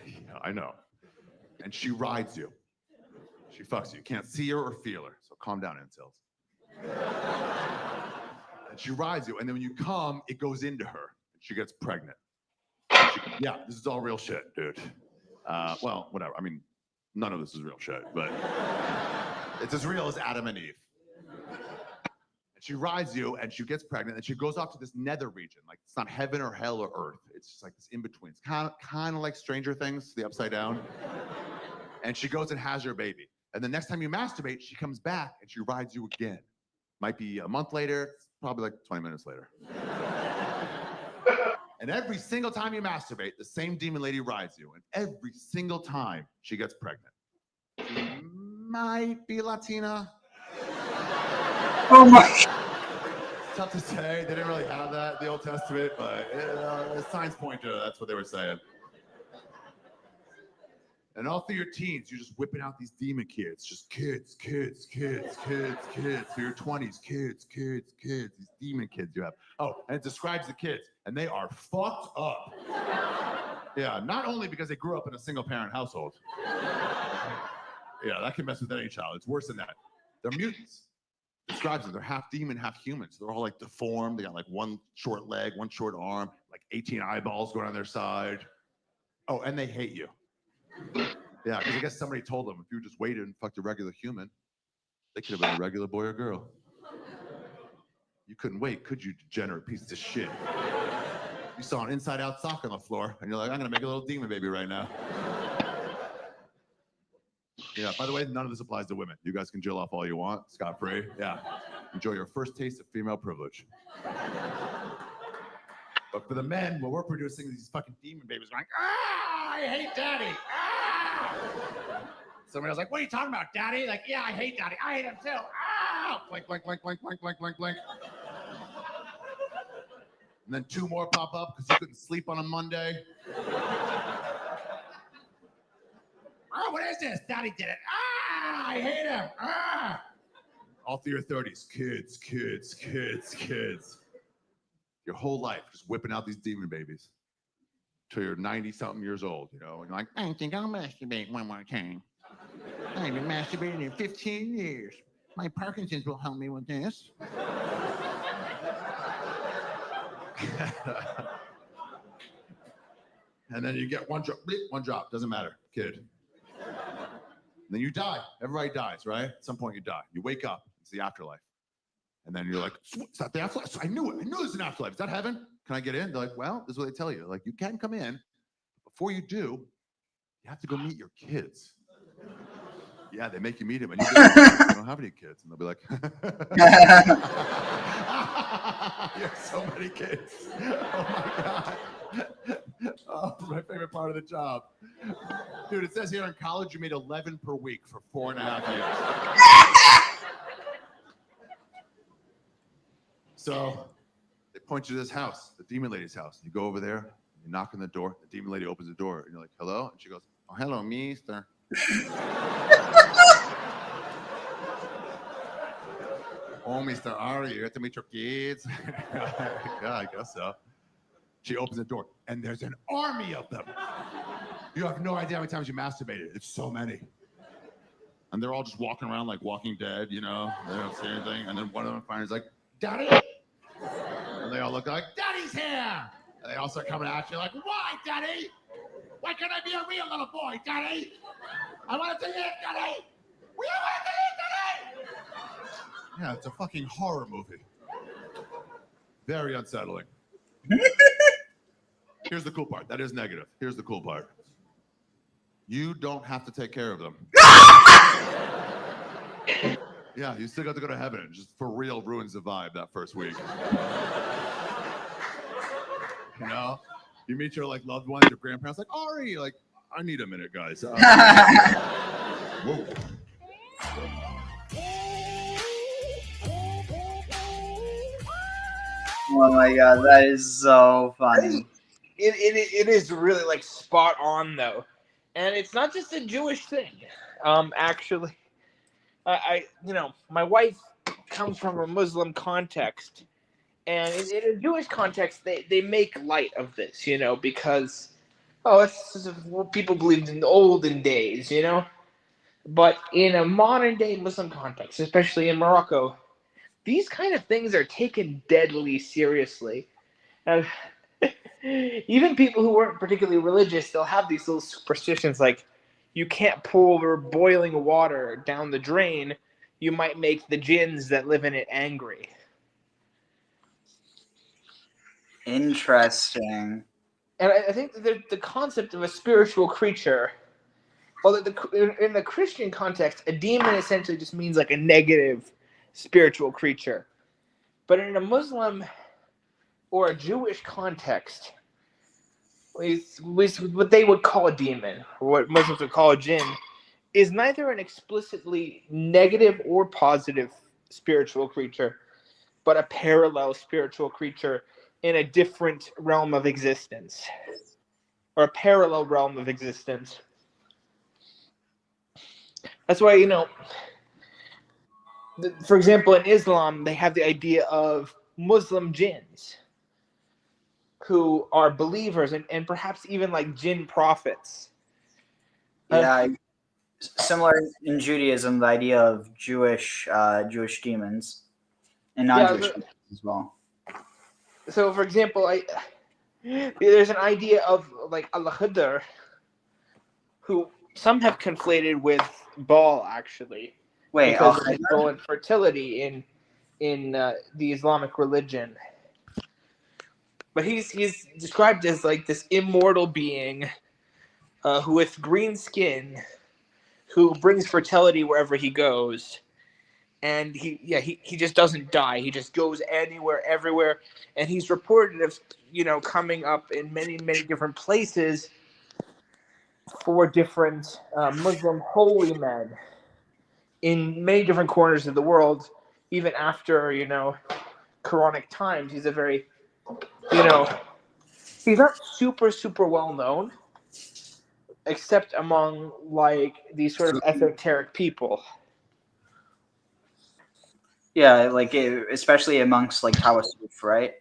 Yeah, I know. And she rides you. She fucks you. You can't see her or feel her. So calm down, incels. And she rides you. And then when you come, it goes into her. And she gets pregnant. Yeah, this is all real shit, dude. Well, whatever. I mean, none of this is real shit, but it's as real as Adam and Eve. And she rides you and she gets pregnant and she goes off to this nether region. Like it's not heaven or hell or earth. It's just like this in between. It's kind of like Stranger Things, the upside down. And she goes and has your baby. And the next time you masturbate, she comes back and she rides you again. Might be a month later, probably like 20 minutes later. And every single time you masturbate, the same demon lady rides you. And every single time she gets pregnant. She might be Latina. Oh my. Tough to say. They didn't really have that in the Old Testament, but signs point to that's what they were saying. And all through your teens, you're just whipping out these demon kids. Just kids. Through your 20s, kids. These demon kids you have. Oh, and it describes the kids. And they are fucked up. Yeah, not only because they grew up in a single-parent household. Yeah, that can mess with any child. It's worse than that. They're mutants. Describes them. They're half demon, half human. So they're all like deformed. They got like one short leg, one short arm, like 18 eyeballs going on their side. Oh, and they hate you. Yeah, because I guess somebody told them if you just waited and fucked a regular human, they could have been a regular boy or girl. You couldn't wait, could you, degenerate piece of shit? You saw an inside-out sock on the floor, and you're like, I'm gonna make a little demon baby right now. Yeah, by the way, none of this applies to women. You guys can jill off all you want, scot-free. Yeah, enjoy your first taste of female privilege. But for the men, when we're producing these fucking demon babies going, I hate daddy. Somebody else like, what are you talking about, daddy? Like, yeah, I hate daddy. I hate him too. Blink, blink, blink, blink, blink, blink, blink, blink. And then 2 more pop up because you couldn't sleep on a Monday. What is this? Daddy did it. I hate him. All through your 30s, kids, kids, kids, kids. Your whole life just whipping out these demon babies till you're 90-something years old, and you're like, I think I'll masturbate one more time. I haven't masturbated in 15 years. My Parkinson's will help me with this. And then you get one drop, doesn't matter, kid. And then you die. Everybody dies, right? At some point you die. You wake up. It's the afterlife. And then you're like, is that the afterlife? I knew it. I knew there's an afterlife. Is that heaven? Can I get in? They're like, well, this is what they tell you. Like, you can come in. Before you do, you have to go meet your kids. Yeah, they make you meet him. And you don't have any kids. And they'll be like, you have so many kids. Oh, my God. Oh, it's my favorite part of the job. Dude, it says here in college you made 11 per week for 4.5 years. So they point you to this house, the demon lady's house. You go over there, you knock on the door, the demon lady opens the door, and you're like, hello? And she goes, oh, hello, mister. Oh, Mr. Ari, you have to meet your kids? Yeah, I guess so. She opens the door, and there's an army of them. You have no idea how many times you masturbated. It's so many. And they're all just walking around like Walking Dead, They don't say anything. And then one of them finally is like, Daddy! And they all look like, Daddy's here! And they all start coming at you like, why, Daddy? Why can't I be a real little boy, Daddy? I want to eat, Daddy! We all want to eat, Daddy! Yeah, it's a fucking horror movie. Very unsettling. Here's the cool part. That is negative. Here's the cool part. You don't have to take care of them. Yeah, you still got to go to heaven. It just for real ruins the vibe that first week. You meet your like loved ones, your grandparents, like Ari, like I need a minute, guys. Whoa. Oh my God, that is so funny. It is really like spot on though, and it's not just a Jewish thing. Actually, my wife comes from a Muslim context, and in a Jewish context, they make light of this, because it's what people believed in the olden days, But in a modern day Muslim context, especially in Morocco, these kind of things are taken deadly seriously. Even people who weren't particularly religious, they'll have these little superstitions like you can't pour boiling water down the drain. You might make the jinns that live in it angry. Interesting. And I think that the concept of a spiritual creature, well, in the Christian context, a demon essentially just means like a negative spiritual creature. But in a Muslim or a Jewish context, what they would call a demon, or what Muslims would call a jinn, is neither an explicitly negative or positive spiritual creature, but a parallel spiritual creature in a different realm of existence, or a parallel realm of existence. That's why, for example, in Islam, they have the idea of Muslim jinns who are believers and perhaps even like jinn prophets. Yeah, similar in Judaism, the idea of Jewish demons and non-Jewish demons as well. So, for example, there's an idea of like 𝐤𐤓𐤆𝐿, who some have conflated with Baal, actually. Wait, because of his role in fertility in the Islamic religion. But he's described as like this immortal being who with green skin, who brings fertility wherever he goes. and he just doesn't die. He just goes anywhere, everywhere, and he's reported of coming up in many different places for different Muslim holy men in many different corners of the world, even after Quranic times. He's a very he's not super well known, except among like these sort of esoteric people. Yeah, like especially amongst like Tawasuf, right?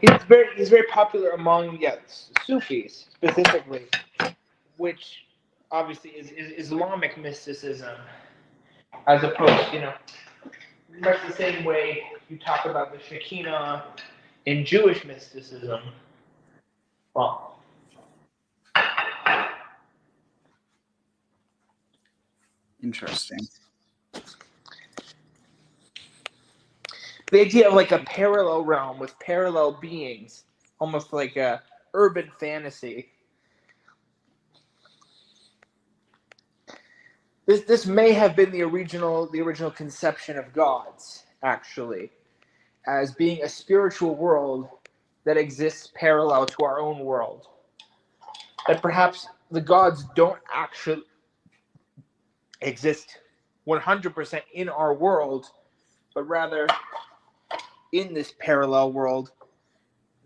He's very popular among Sufis specifically, which obviously is Islamic mysticism, as opposed much the same way you talk about the Shekinah in Jewish mysticism. Well, Interesting. the idea of like a parallel realm with parallel beings, almost like a urban fantasy. This may have been the original conception of gods, actually, as being a spiritual world that exists parallel to our own world. That perhaps the gods don't actually exist 100% in our world, but rather in this parallel world,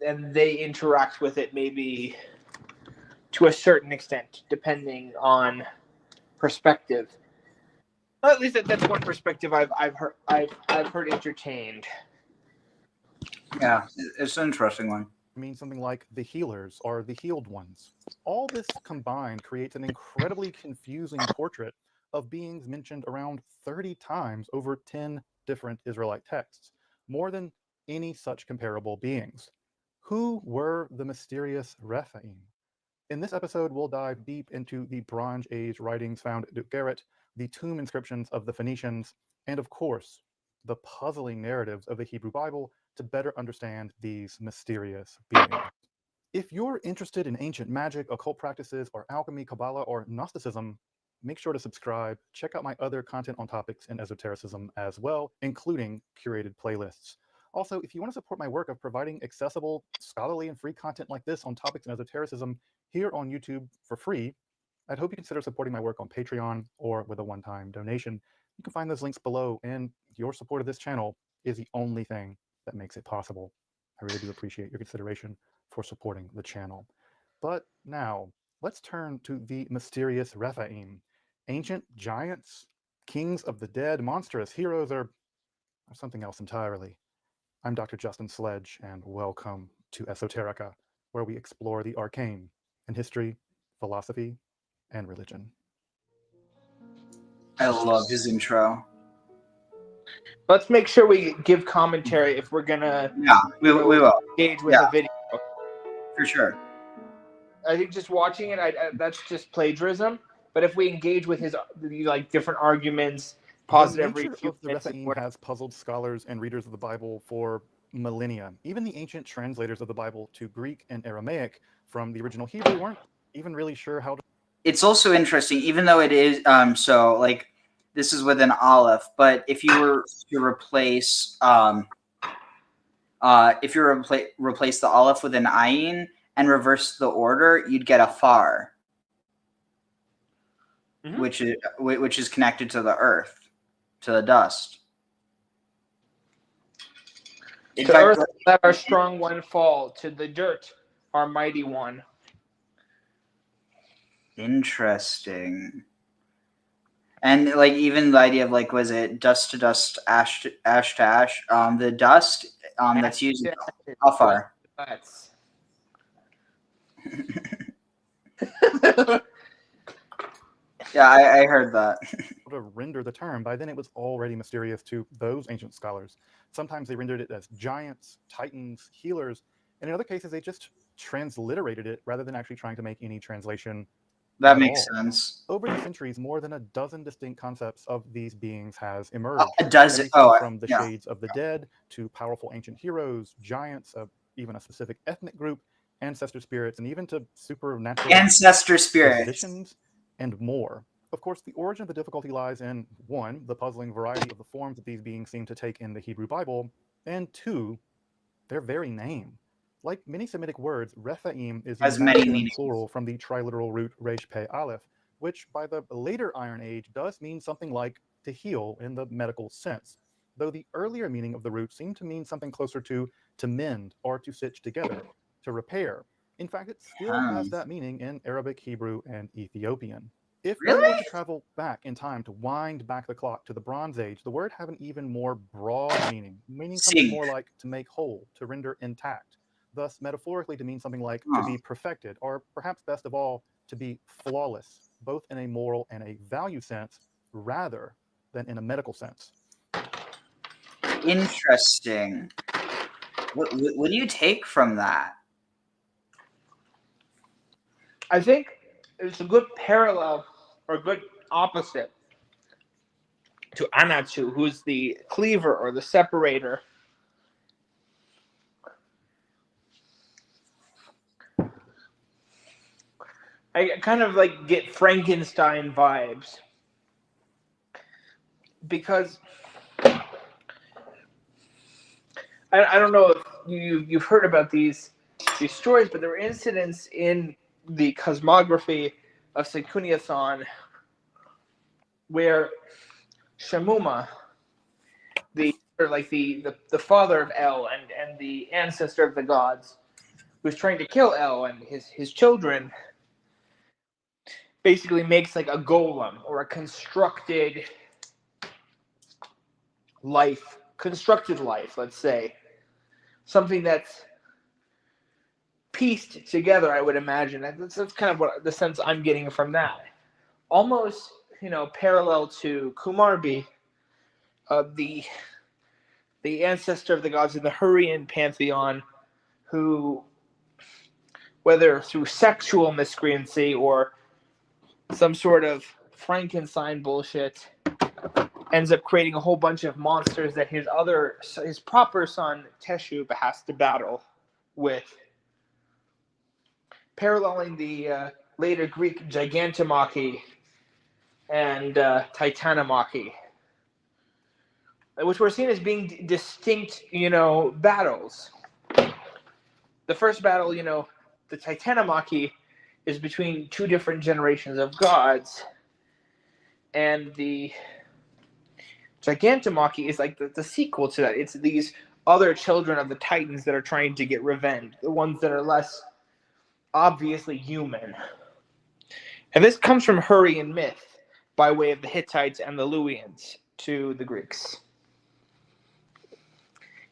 and they interact with it maybe to a certain extent, depending on perspective. Well, at least that's one perspective I've heard entertained. Yeah, it's an interesting one. Means something like the healers or the healed ones. All this combined creates an incredibly confusing portrait of beings mentioned around 30 times over 10 different Israelite texts, more than any such comparable beings. Who were the mysterious Rephaim? In this episode, we'll dive deep into the Bronze Age writings found at Ugaritic, the tomb inscriptions of the Phoenicians, and of course, the puzzling narratives of the Hebrew Bible to better understand these mysterious beings. If you're interested in ancient magic, occult practices, or alchemy, Kabbalah, or Gnosticism, make sure to subscribe. Check out my other content on topics in esotericism as well, including curated playlists. Also, if you want to support my work of providing accessible, scholarly, and free content like this on topics in esotericism here on YouTube for free, I'd hope you consider supporting my work on Patreon or with a one-time donation. You can find those links below, and your support of this channel is the only thing that makes it possible. I really do appreciate your consideration for supporting the channel. But now, let's turn to the mysterious Rephaim, ancient giants, kings of the dead, monstrous heroes, or something else entirely. I'm Dr. Justin Sledge, and welcome to Esoterica, where we explore the arcane in history, philosophy, and religion. I love his intro. Let's make sure we give commentary if we're gonna we will engage with a video. for sure. I think just watching it, that's just plagiarism. But if we engage with his like different arguments, positive, the nature of the Rephaim has puzzled scholars and readers of the Bible for millennia. Even the ancient translators of the Bible to Greek and Aramaic from the original Hebrew weren't even really sure how to. It's also interesting, even though it is so like this is with an aleph, but if you were to replace replace the aleph with an ayin and reverse the order, you'd get a far, which is connected to the earth, to the dust. To earth, let our strong one fall. To the dirt, our mighty one. Interesting. And like even the idea of like, was it dust to dust, ash to ash? The dust that's used afar. Yeah, I heard that. To render the term, by then it was already mysterious to those ancient scholars. Sometimes they rendered it as giants, titans, healers, and in other cases they just transliterated it rather than actually trying to make any translation. That makes sense. Over the centuries, more than a dozen distinct concepts of these beings has emerged. A dozen. From the shades of the dead to powerful ancient heroes, giants, even a specific ethnic group, ancestor spirits, and even to supernatural ancestor spirits positions and more. Of course, the origin of the difficulty lies in, 1, the puzzling variety of the forms that these beings seem to take in the Hebrew Bible, and 2, their very name. Like many Semitic words, Rephaim is the Has many masculine meanings. plural from the triliteral root resh pe aleph, which by the later Iron Age does mean something like to heal in the medical sense, though the earlier meaning of the root seemed to mean something closer to mend or to stitch together, to repair. In fact, it still has that meaning in Arabic, Hebrew, and Ethiopian. If one were Really? to travel back in time to wind back the clock to the Bronze Age, the word had an even more broad meaning, meaning something See. more like to make whole, to render intact, thus metaphorically to mean something like to Huh. be perfected, or perhaps best of all, to be flawless, both in a moral and a value sense, rather than in a medical sense. Interesting. What do you take from that? I think it's a good parallel or a good opposite to Anatu, who's the cleaver or the separator. I kind of like get Frankenstein vibes because I don't know if you've heard about these stories, but there were incidents in the cosmography of Sekuniathon where Shamuma, the father of El and the ancestor of the gods, who's trying to kill El and his children, basically makes like a golem or a constructed life, let's say. Something that's pieced together, I would imagine. That's kind of what the sense I'm getting from that. Almost, parallel to Kumarbi, the ancestor of the gods in the Hurrian pantheon, who, whether through sexual miscreancy or some sort of Frankenstein bullshit, ends up creating a whole bunch of monsters that his proper son Teshub has to battle with, paralleling the later Greek gigantomachy and titanomachy, which were seen as being distinct, battles. The first battle, the titanomachy, is between two different generations of gods, and the gigantomachy is like the sequel to that. It's these other children of the Titans that are trying to get revenge, the ones that are less obviously human. And this comes from Hurrian myth by way of the Hittites and the Luwians to the Greeks.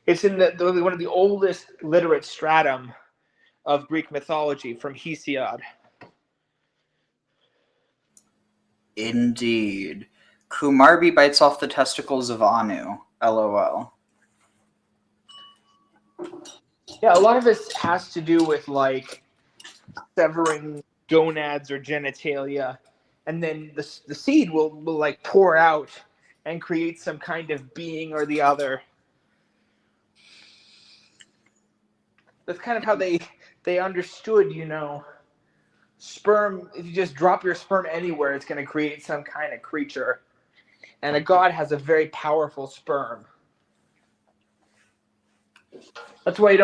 It's in one of the oldest literate stratum of Greek mythology from Hesiod. Indeed. Kumarbi bites off the testicles of Anu. LOL. Yeah, a lot of this has to do with like severing gonads or genitalia, and then the seed will like pour out and create some kind of being or the other. That's kind of how they understood, sperm. If you just drop your sperm anywhere, it's going to create some kind of creature. And a god has a very powerful sperm. That's why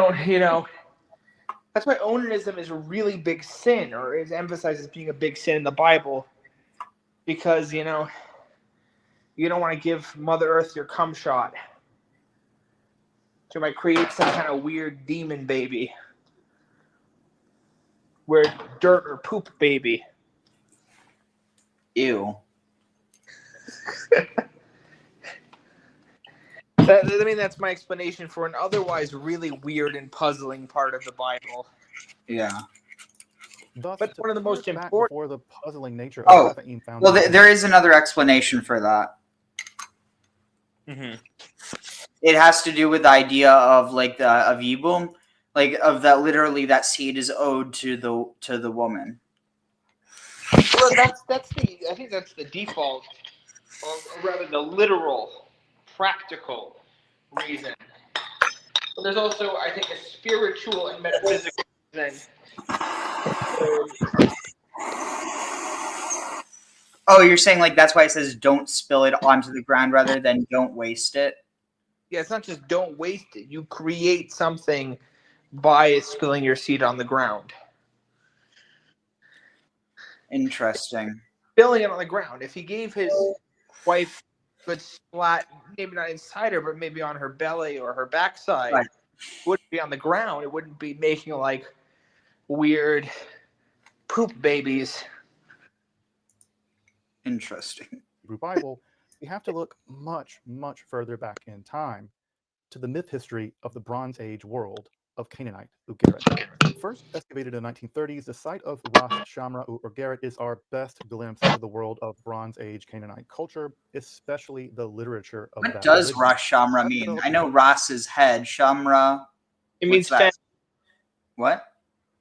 that's why onanism is a really big sin, or is emphasized as being a big sin in the Bible, because, you don't want to give Mother Earth your cum shot. So you might create some kind of weird demon baby. Weird dirt or poop baby. Ew. That's my explanation for an otherwise really weird and puzzling part of the Bible. Yeah. Thus, But one of the most important. Before the puzzling nature of Oh, Rephaim found well, there is another explanation for that. Mm-hmm. It has to do with the idea of like of Yibum, like of that literally that seed is owed to the woman. Well, I think that's the default, or rather the literal, practical reason. But there's also, I think, a spiritual and metaphysical reason. Oh, you're saying like that's why it says don't spill it onto the ground rather than don't waste it? Yeah, it's not just don't waste it. You create something by spilling your seed on the ground. Interesting. Spilling it on the ground. If he gave his wife a good splat, maybe not inside her, but maybe on her belly or her backside, Right. it wouldn't be on the ground. It wouldn't be making like weird poop babies. Interesting. Hebrew Bible, we have to look much, much further back in time to the myth history of the Bronze Age world of Canaanite Ugaritic. First excavated in the 1930s, the site of Ras Shamra Ugaritic is our best glimpse into the world of Bronze Age Canaanite culture, especially the literature of What that does religion. Ras Shamra mean? I know Ras is head. Shamra. It What's means that? fennel. What?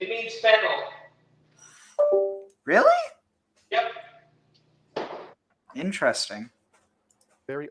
It means fennel. Really? Yep. Very Interesting.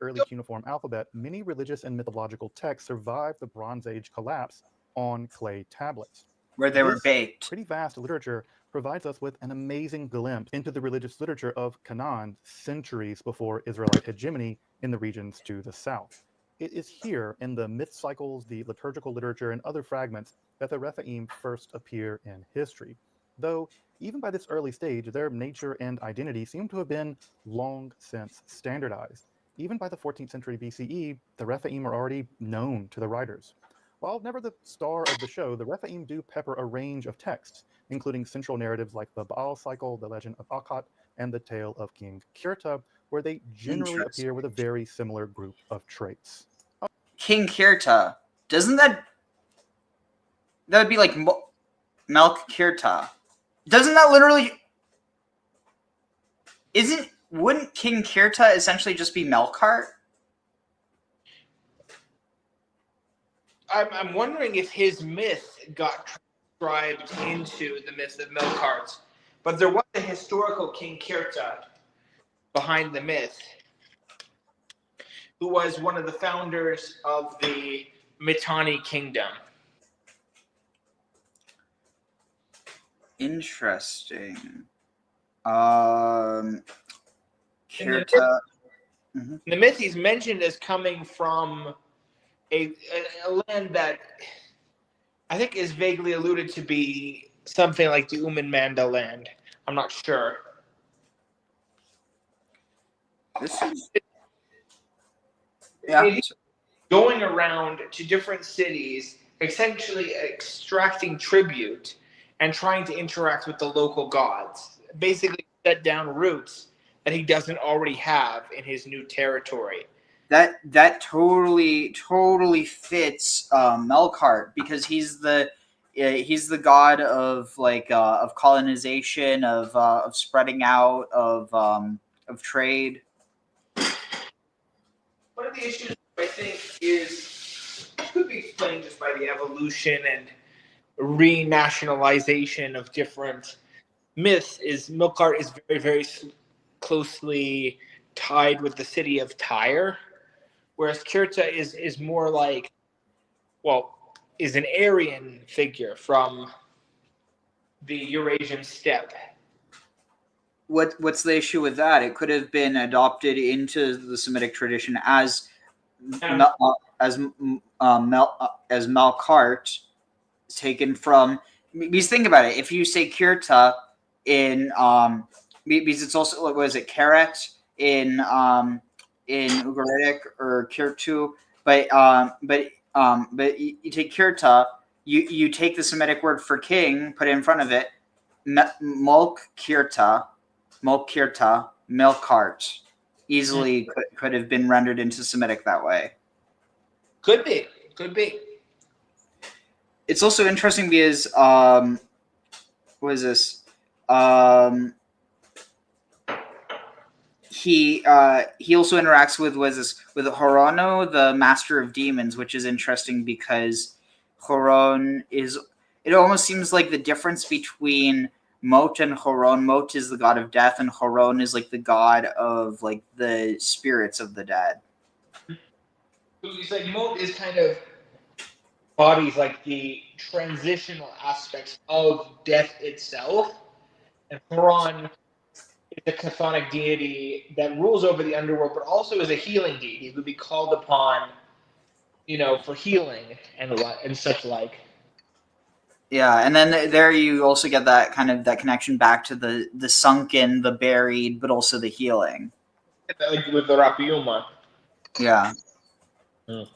early cuneiform alphabet, many religious and mythological texts survived the Bronze Age collapse on clay tablets. Where they were This baked. pretty vast literature provides us with an amazing glimpse into the religious literature of Canaan centuries before Israelite hegemony in the regions to the south. It is here in the myth cycles, the liturgical literature, and other fragments that the Rephaim first appear in history. Though, even by this early stage, their nature and identity seem to have been long since standardized. Even by the 14th century BCE, the Rephaim are already known to the writers. While never the star of the show, the Rephaim do pepper a range of texts, including central narratives like the Baal cycle, the legend of Akkad, and the tale of King 𤐤𐤓𝐆, where they generally appear with a very similar group of traits. King 𤐤𤓗𝐆. Doesn't that would be like Melk 𤐤𝐤𝐆? Doesn't that literally wouldn't King 𤐤𝐤𝐆 essentially just be Melkart? I'm wondering if his myth got transcribed into the myth of Melkart. But there was a historical King 𐤤𝐤𝐆 behind the myth, who was one of the founders of the Mitanni kingdom. Interesting. In 𐤤𝐤𝐆. the myth, he's mentioned as coming from a land that I think is vaguely alluded to be something like the Manda land. I'm not sure. This is yeah. Going around to different cities, essentially extracting tribute and trying to interact with the local gods. Basically, set down roots that he doesn't already have in his new territory. That totally fits Melkart, because he's the god of like of colonization, of spreading out, of trade. One of the issues I think is could be explained just by the evolution and renationalization of different myths. Is Melkart is very, very closely tied with the city of Tyre, whereas 𐤤𝐤𝐆 is more like, well, is an Aryan figure from the Eurasian steppe. What's the issue with that? It could have been adopted into the Semitic tradition as Melkart, taken from. Because think about it, if you say 𐤤𝐤𝐆 in because it's also, what was it, Karet in Ugaritic, or 𝐤𝐤𝐆, but you take 𐤤𝐤𝐆, you take the Semitic word for king, put it in front of it, Molk 𐤤𝐤𝐆, Melkart, easily could have been rendered into Semitic that way. Could be. It's also interesting because what is this? He also interacts with Horono, the master of demons, which is interesting because Horon is. It almost seems like the difference between Mot and Horon. Mot is the god of death, and Horon is like the god of like the spirits of the dead. It's like Mot is kind of bodies like the transitional aspects of death itself, and Horon is a chthonic deity that rules over the underworld, but also is a healing deity who would be called upon, for healing and such like. Yeah, and then there you also get that kind of that connection back to the sunken, the buried, but also the healing. Like with the Rapiuma. Yeah. Oh,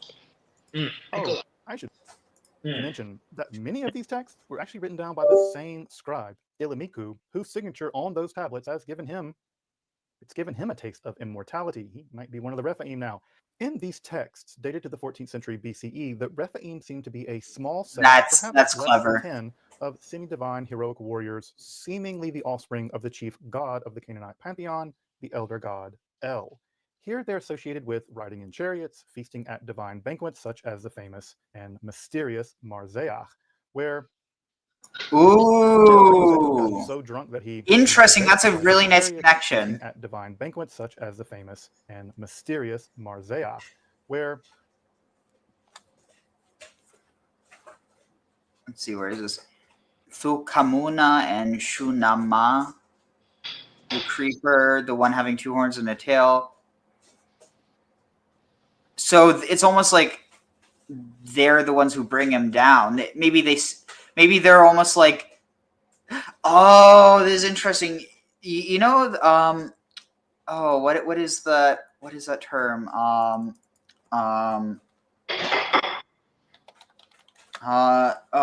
I should Mm. mention that many of these texts were actually written down by the same scribe, Ilimiku, whose signature on those tablets has given him a taste of immortality. He might be one of the Rephaim now. In these texts, dated to the 14th century BCE, the Rephaim seem to be a small set, That's perhaps less clever. than 10, of semi-divine heroic warriors, seemingly the offspring of the chief god of the Canaanite pantheon, the elder god El. Here they're associated with riding in chariots, feasting at divine banquets such as the famous and mysterious Marzeaḥ, where Ooh. so drunk that he Interesting. That's a really nice connection. at divine banquets such as the famous and mysterious Marzeaḥ, where Let's see, where is this? Thukamuna and Shunama, the creeper, the one having two horns and a tail. So it's almost like they're the ones who bring him down. Maybe they're almost like, oh, this is interesting. What is that term? Oh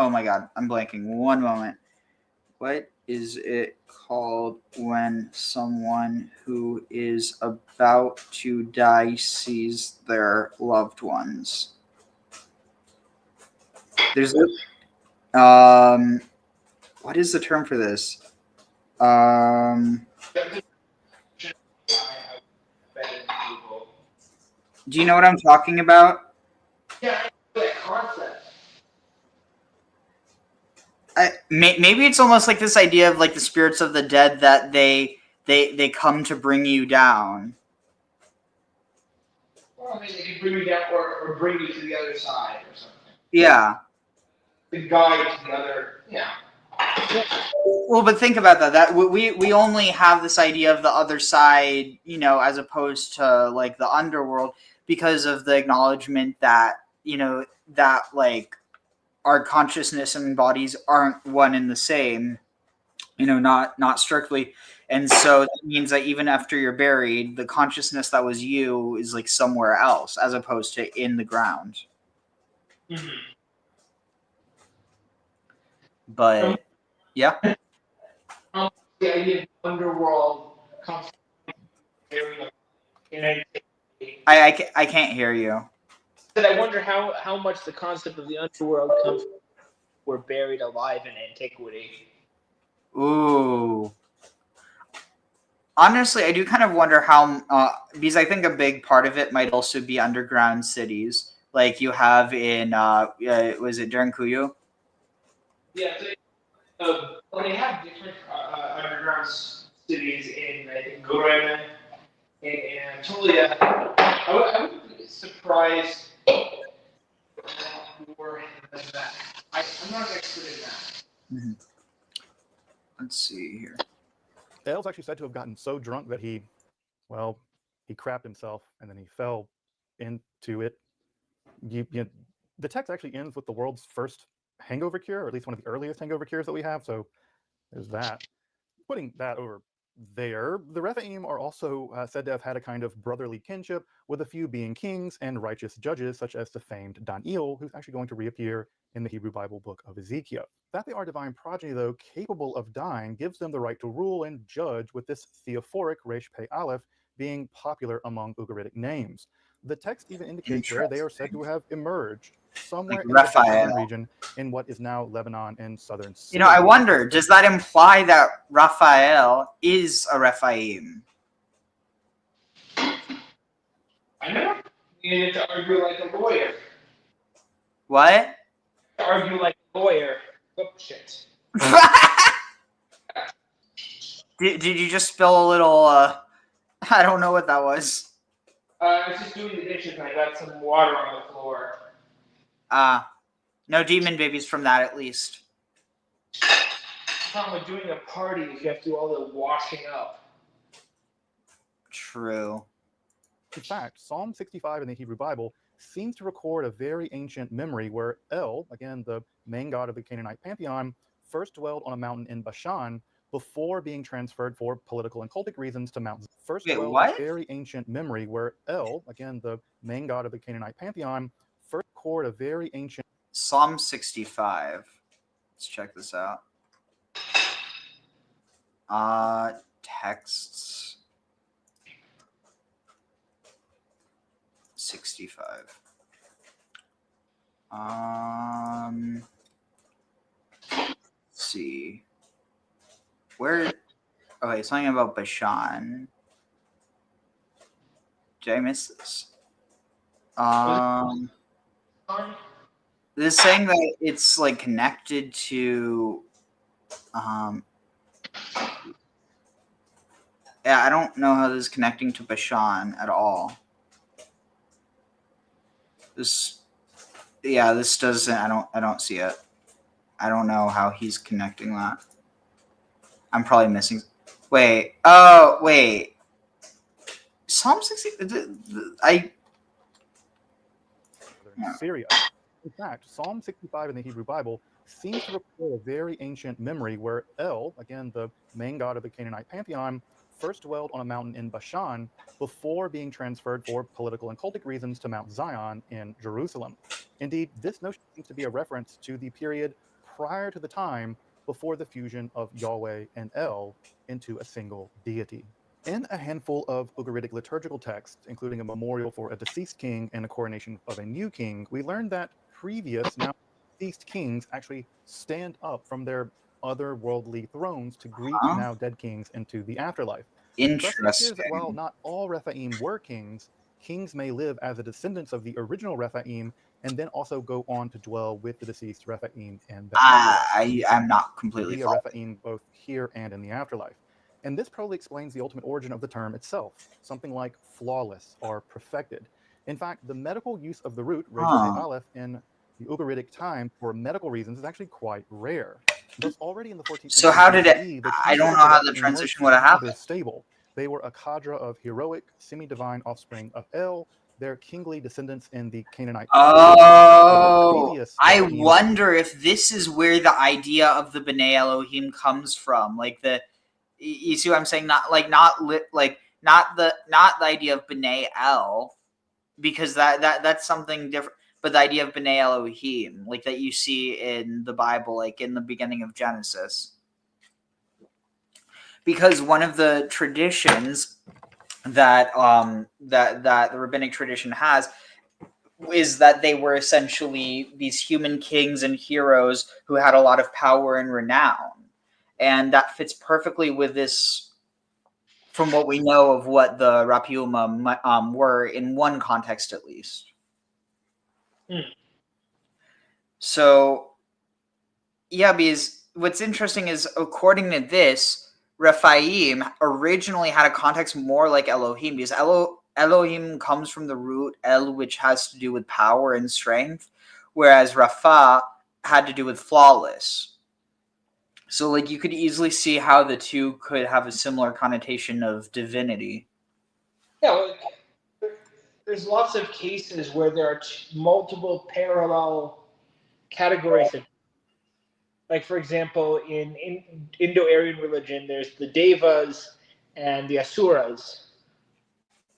my God, I'm blanking. One moment. What is it called when someone who is about to die sees their loved ones? There's what is the term for this? Do you know what I'm talking about? Yeah, that concept. Maybe it's almost like this idea of like the spirits of the dead that they come to bring you down. Well, I mean, they can bring you down or bring you to the other side or something. Yeah. The guide to the other, yeah. Well, but think about that. That we only have this idea of the other side, as opposed to like the underworld, because of the acknowledgement that that like our consciousness and bodies aren't one and the same, not strictly. And so that means that even after you're buried, the consciousness that was you is like somewhere else, as opposed to in the ground. Mm-hmm. But yeah, The idea of underworld comes from I can't hear you. But I wonder how much the concept of the underworld comes from we're buried alive in antiquity. Ooh. Honestly, I do kind of wonder how, because I think a big part of it might also be underground cities, like you have in, was it Drunkenness? Yeah, well, they have different underground cities in, I think, 𝐤𐤓𝐤𝐿 and totally. I would be surprised. I'm not an expert in that. Mm-hmm. Let's see here. El's actually said to have gotten so drunk that he crapped himself and then he fell into it. The text actually ends with the world's first hangover cure, or at least one of the earliest hangover cures that we have. So there's that. Putting that over there, the Rephaim are also said to have had a kind of brotherly kinship, with a few being kings and righteous judges, such as the famed Daniel, who's actually going to reappear in the Hebrew Bible book of Ezekiel. That they are divine progeny, though, capable of dying, gives them the right to rule and judge, with this theophoric Resh Pei Aleph being popular among Ugaritic names. The text even indicates where they are said to have emerged, somewhere in the Bashan region in what is now Lebanon and southern Syria. I wonder, does that imply that Raphael is a Rephaim? I know. You need to argue like a lawyer. What? Argue like a lawyer. Oh, shit. Did you just spill a little, I don't know what that was. I was just doing the dishes and I got some water on the floor. No demon babies from that, at least. The problem with doing a party is you have to do all the washing up. True. In fact, Psalm 65 in the Hebrew Bible seems to record a very ancient memory where El, again the main god of the Canaanite pantheon, first dwelled on a mountain in Bashan before being transferred for political and cultic reasons to Mount. First Wait, dwelled what? a very ancient memory where El, again the main god of the Canaanite pantheon, first record a very ancient Psalm 65. Let's check this out. Texts 65. Let's see. Where? Okay, something about Bashan. Did I miss this? This is saying that it's like connected to yeah, I don't know how this is connecting to Bashan at all. This doesn't, I don't see it. I don't know how he's connecting that. I'm probably missing. Wait. Oh, wait. Psalm 60. Syria. In fact, Psalm 65 in the Hebrew Bible seems to record a very ancient memory where El, again the main god of the Canaanite pantheon, first dwelled on a mountain in Bashan before being transferred for political and cultic reasons to Mount Zion in Jerusalem. Indeed, this notion seems to be a reference to the period prior to the time before the fusion of Yahweh and El into a single deity. In a handful of Ugaritic liturgical texts, including a memorial for a deceased king and a coronation of a new king, we learned that previous, now deceased kings actually stand up from their otherworldly thrones to greet now dead kings into the afterlife. Interesting. Thus, it appears that while not all Rephaim were kings, kings may live as the descendants of the original Rephaim and then also go on to dwell with the deceased Rephaim and the afterlife. I'm not completely be a Rephaim both here and in the afterlife. And this probably explains the ultimate origin of the term itself, something like flawless or perfected. In fact, the medical use of the root, Resh Aleph, in the Ugaritic time for medical reasons is actually quite rare. Thus, already in the 14th So how did it? BCE, the I don't know how the transition would have happened. Stable. They were a cadre of heroic, semi-divine offspring of El, their kingly descendants in the Canaanite. Oh, I wonder if this is where the idea of the B'nai Elohim comes from. Like you see what I'm saying? Not the idea of B'nai El, because that's something different. But the idea of B'nai Elohim, like that you see in the Bible, like in the beginning of Genesis. Because one of the traditions that the rabbinic tradition has is that they were essentially these human kings and heroes who had a lot of power and renown. And that fits perfectly with this, from what we know of what the Rapiuma were in one context at least. So, yeah, because what's interesting is, according to this, Rephaim originally had a context more like Elohim, because Elohim comes from the root El, which has to do with power and strength, whereas Rapha had to do with flawless. So, like, you could easily see how the two could have a similar connotation of divinity. Yeah, well, there's lots of cases where there are multiple parallel categories of, like, for example, in Indo-Aryan religion, there's the Devas and the Asuras,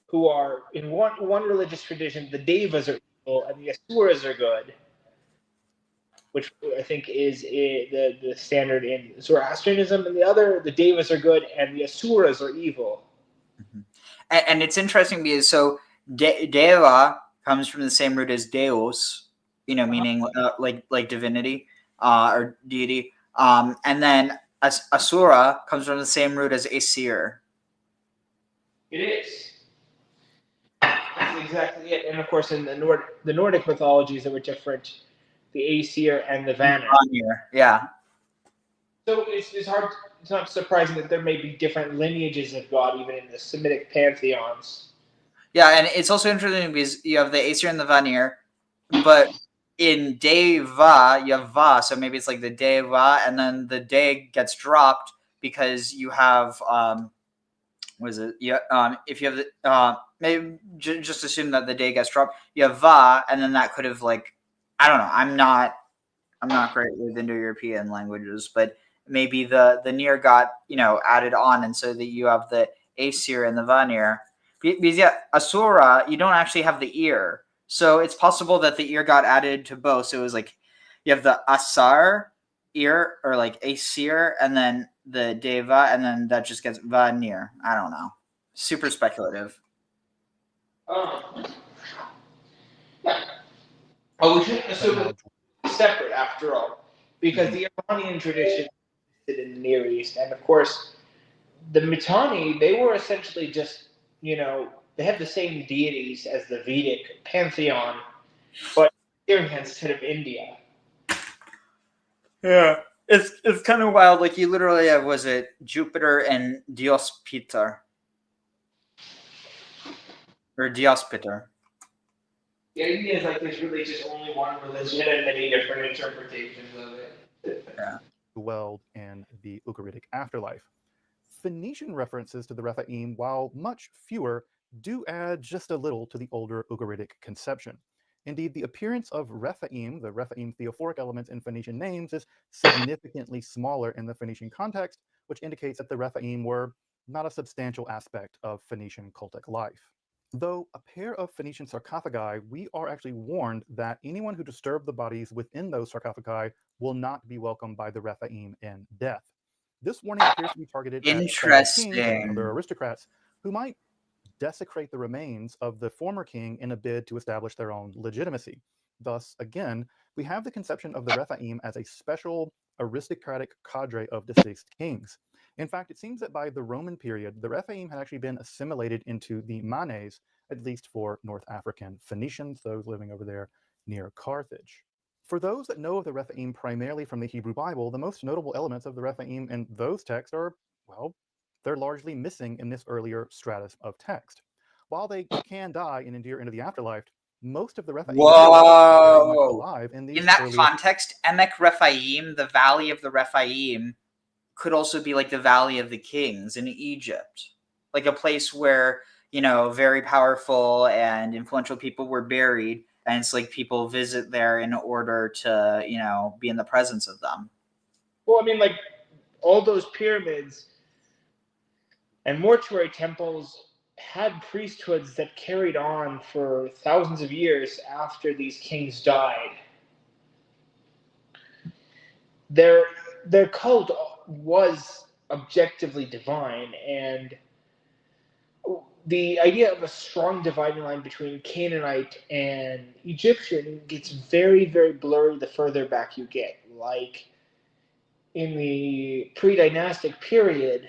who are, in one religious tradition, the Devas are evil and the Asuras are good, which I think is the standard in Zoroastrianism. And the other, the Devas are good and the Asuras are evil. And it's interesting because Deva comes from the same root as Deus, meaning like divinity or deity. And then Asura comes from the same root as Aesir. It is. That's exactly it. And of course, in the Nordic mythologies, there were different, the Aesir and the Vanir. Yeah. So it's hard. It's not surprising that there may be different lineages of God even in the Semitic pantheons. Yeah, and it's also interesting because you have the Aesir and the Vanir, but in Deva, you have Va, so maybe it's like the Deva, and then the De gets dropped because you have Was it? Yeah. If you have the maybe just assume that the day gets dropped. You have va, and then that could have like, I don't know. I'm not great with Indo-European languages, but maybe the near got added on, and so that you have the asir and the vanir. Because yeah, asura, you don't actually have the ear, so it's possible that the ear got added to both. So it was like you have the asar ear or like asir, and then the deva, and then that just gets vanir. I don't know. Super speculative. Yeah. Oh, we shouldn't assume it's separate after all, because the Iranian tradition existed in the Near East, and of course, the Mitanni, they were essentially just, they have the same deities as the Vedic pantheon, but here instead of India. Yeah, it's kind of wild. Like you literally have, was it Jupiter and Diospiter or Diospiter? The idea is like there's really just only one religion and many different interpretations of it. Yeah. Dwelled in the Ugaritic afterlife. Phoenician references to the Rephaim, while much fewer, do add just a little to the older Ugaritic conception. Indeed, the appearance of Rephaim, the Rephaim theophoric elements in Phoenician names, is significantly smaller in the Phoenician context, which indicates that the Rephaim were not a substantial aspect of Phoenician cultic life. Though a pair of Phoenician sarcophagi, we are actually warned that anyone who disturbed the bodies within those sarcophagi will not be welcomed by the Rephaim in death. This warning appears to be targeted at fellow kings and other aristocrats who might desecrate the remains of the former king in a bid to establish their own legitimacy. Thus, again, we have the conception of the Rephaim as a special aristocratic cadre of deceased kings. In fact, it seems that by the Roman period, the Rephaim had actually been assimilated into the Manes, at least for North African Phoenicians, those living over there near Carthage. For those that know of the Rephaim primarily from the Hebrew Bible, the most notable elements of the Rephaim in those texts are, well, they're largely missing in this earlier stratus of text. While they can die and endure into the afterlife, most of the Rephaim are very much alive in these in that earlier context. Emek Rephaim, the Valley of the Rephaim, could also be like the Valley of the Kings in Egypt, like a place where very powerful and influential people were buried, and it's like people visit there in order to be in the presence of them. Well, I mean, like all those pyramids and mortuary temples had priesthoods that carried on for thousands of years after these kings died. Their cult was objectively divine, and the idea of a strong dividing line between Canaanite and Egyptian gets very, very blurry the further back you get. Like in the pre-dynastic period,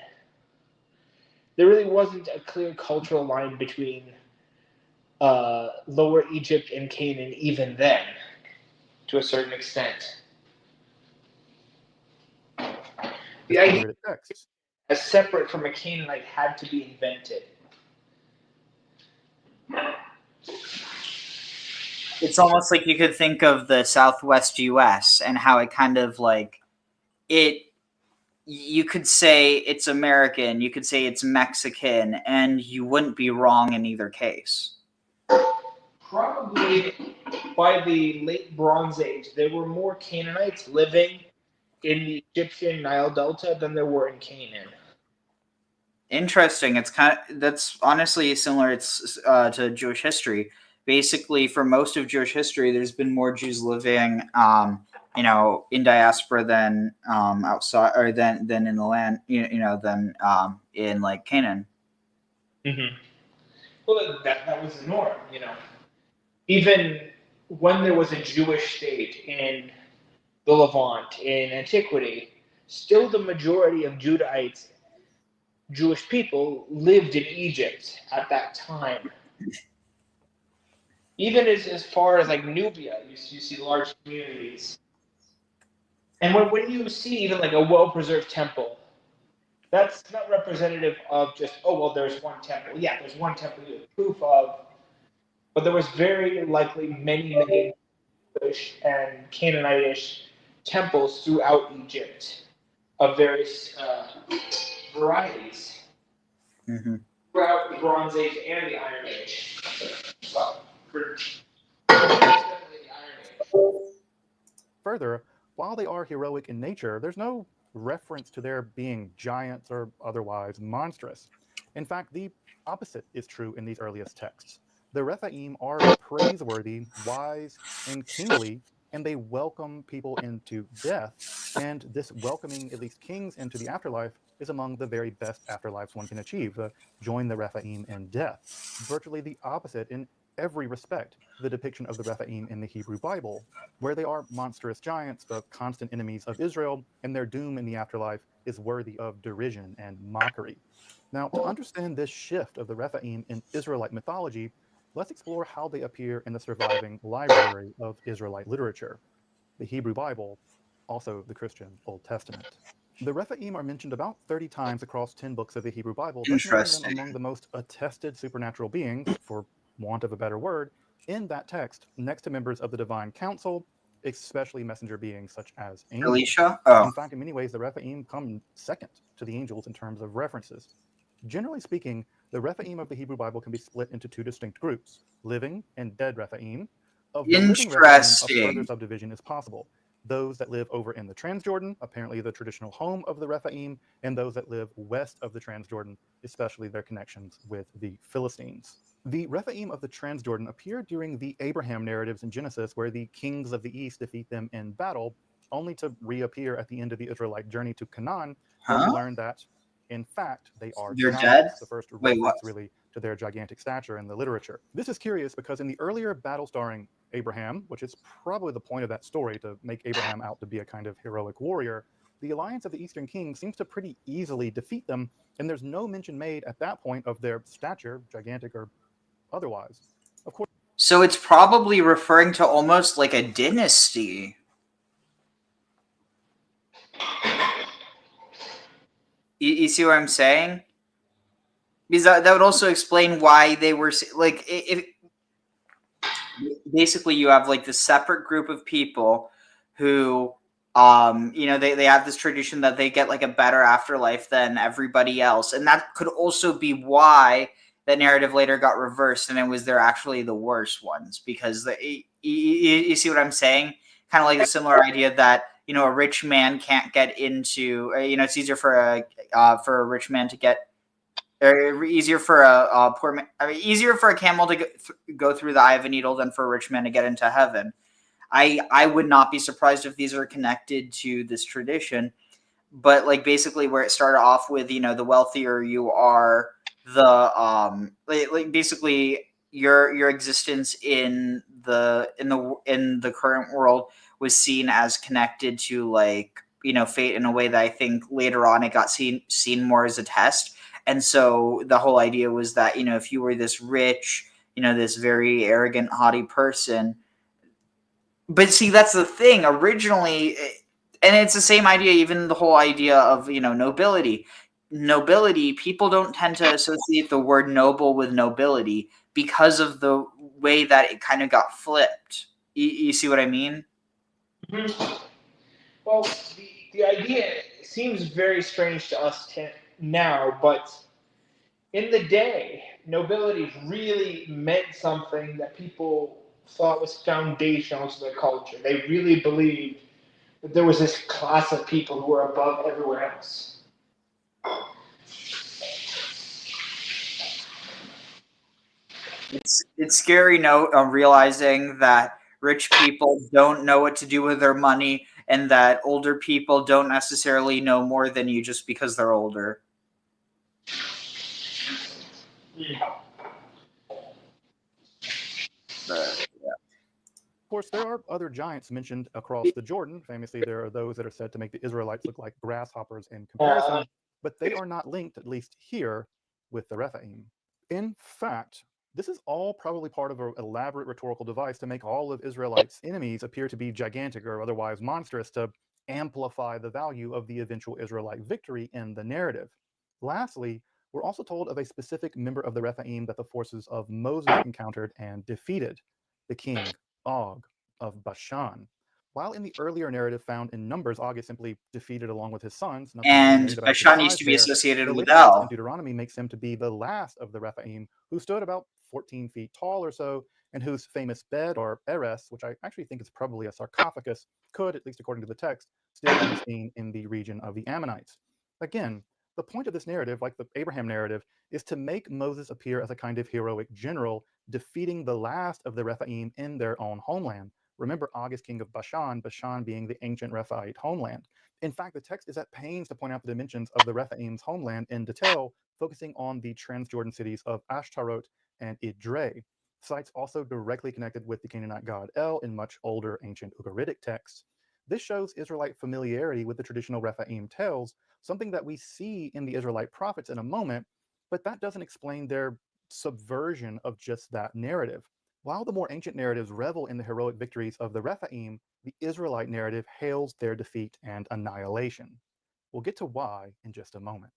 there really wasn't a clear cultural line between Lower Egypt and Canaan even then, to a certain extent. The idea as separate from a Canaanite had to be invented. It's almost like you could think of the Southwest US and how it kind of like you could say it's American, you could say it's Mexican, and you wouldn't be wrong in either case. Probably by the late Bronze Age, there were more Canaanites living in the Egyptian Nile Delta than there were in Canaan. Interesting. That's honestly similar to Jewish history. Basically, for most of Jewish history, there's been more Jews living, in diaspora than outside, or than in the land, than in like Canaan. Mm-hmm. Well, that was the norm, Even when there was a Jewish state in the Levant in antiquity, still the majority of Jewish people lived in Egypt at that time. Even as far as like Nubia, you see large communities. And when you see even like a well-preserved temple, that's not representative of just, there's one temple. Yeah, there's one temple you have proof of, but there was very likely many Jewish and Canaanitish temples throughout Egypt of various varieties. Mm-hmm. throughout the Bronze Age and the Iron Age. Well, definitely the Iron Age. Further, while they are heroic in nature, there's no reference to their being giants or otherwise monstrous. In fact, the opposite is true in these earliest texts. The Rephaim are praiseworthy, wise, and kingly, and they welcome people into death. And this welcoming at least kings into the afterlife is among the very best afterlives one can achieve. Join the Rephaim in death. Virtually the opposite in every respect, the depiction of the Rephaim in the Hebrew Bible, where they are monstrous giants, the constant enemies of Israel, and their doom in the afterlife is worthy of derision and mockery. Now, to understand this shift of the Rephaim in Israelite mythology, let's explore how they appear in the surviving library of Israelite literature, the Hebrew Bible, also the Christian Old Testament. The Rephaim are mentioned about 30 times across 10 books of the Hebrew Bible, thus making them among the most attested supernatural beings, for want of a better word, in that text, next to members of the divine council, especially messenger beings such as angels. Alicia? Oh. In fact, in many ways, the Rephaim come second to the angels in terms of references. Generally speaking, the Rephaim of the Hebrew Bible can be split into two distinct groups, living and dead Rephaim. Of the living Rephaim, a further subdivision is possible. Those that live over in the Transjordan, apparently the traditional home of the Rephaim, and those that live west of the Transjordan, especially their connections with the Philistines. The Rephaim of the Transjordan appear during the Abraham narratives in Genesis, where the kings of the east defeat them in battle, only to reappear at the end of the Israelite journey to Canaan, where we learn that, in fact, they're giants. Dead? The first reference really to their gigantic stature in the literature. This is curious because in the earlier battle starring Abraham, which is probably the point of that story, to make Abraham out to be a kind of heroic warrior, the alliance of the Eastern Kings seems to pretty easily defeat them, and there's no mention made at that point of their stature, gigantic or otherwise. Of course. So it's probably referring to almost like a dynasty. You see what I'm saying? Because that would also explain why they were like, if basically you have like this separate group of people who, they have this tradition that they get like a better afterlife than everybody else, and that could also be why that narrative later got reversed, and it was they're actually the worst ones, because you see what I'm saying? Kind of like a similar idea that a rich man can't get into. It's easier for a rich man to get. Easier for a poor man. Easier for a camel to go through the eye of a needle than for a rich man to get into heaven. I would not be surprised if these are connected to this tradition, but like basically where it started off with, the wealthier you are, the like basically your existence in the current world was seen as connected to like fate in a way that I think later on it got seen more as a test. And so the whole idea was that if you were this rich, this very arrogant, haughty person. But see, that's the thing. Originally, and it's the same idea, even the whole idea of, nobility. Nobility, people don't tend to associate the word noble with nobility because of the way that it kind of got flipped. You see what I mean? Mm-hmm. Well, the idea seems very strange to us now, but in the day, nobility really meant something that people thought was foundational to their culture. They really believed that there was this class of people who were above everywhere else. It's scary realizing that rich people don't know what to do with their money, and that older people don't necessarily know more than you just because they're older. Yeah. Of course, there are other giants mentioned across the Jordan. Famously, there are those that are said to make the Israelites look like grasshoppers in comparison, but they are not linked, at least here, with the Rephaim. In fact, this is all probably part of an elaborate rhetorical device to make all of Israelites' enemies appear to be gigantic or otherwise monstrous, to amplify the value of the eventual Israelite victory in the narrative. Lastly, we're also told of a specific member of the Rephaim that the forces of Moses encountered and defeated, the king Og of Bashan. While in the earlier narrative found in Numbers, Og is simply defeated along with his sons. nothing And related about his Bashan used size to be there, associated the with later text in El. Deuteronomy makes him to be the last of the Rephaim, who stood about 14 feet tall or so, and whose famous bed, or eres, which I actually think is probably a sarcophagus, could, at least according to the text, still be seen in the region of the Ammonites. Again, the point of this narrative, like the Abraham narrative, is to make Moses appear as a kind of heroic general, defeating the last of the Rephaim in their own homeland. Remember, Og is king of Bashan, Bashan being the ancient Rephaite homeland. In fact, the text is at pains to point out the dimensions of the Rephaim's homeland in detail, focusing on the Transjordan cities of Ashtaroth and Idrei, sites also directly connected with the Canaanite god El in much older ancient Ugaritic texts. This shows Israelite familiarity with the traditional Rephaim tales, something that we see in the Israelite prophets in a moment, but that doesn't explain their subversion of just that narrative. While the more ancient narratives revel in the heroic victories of the Rephaim, the Israelite narrative hails their defeat and annihilation. We'll get to why in just a moment.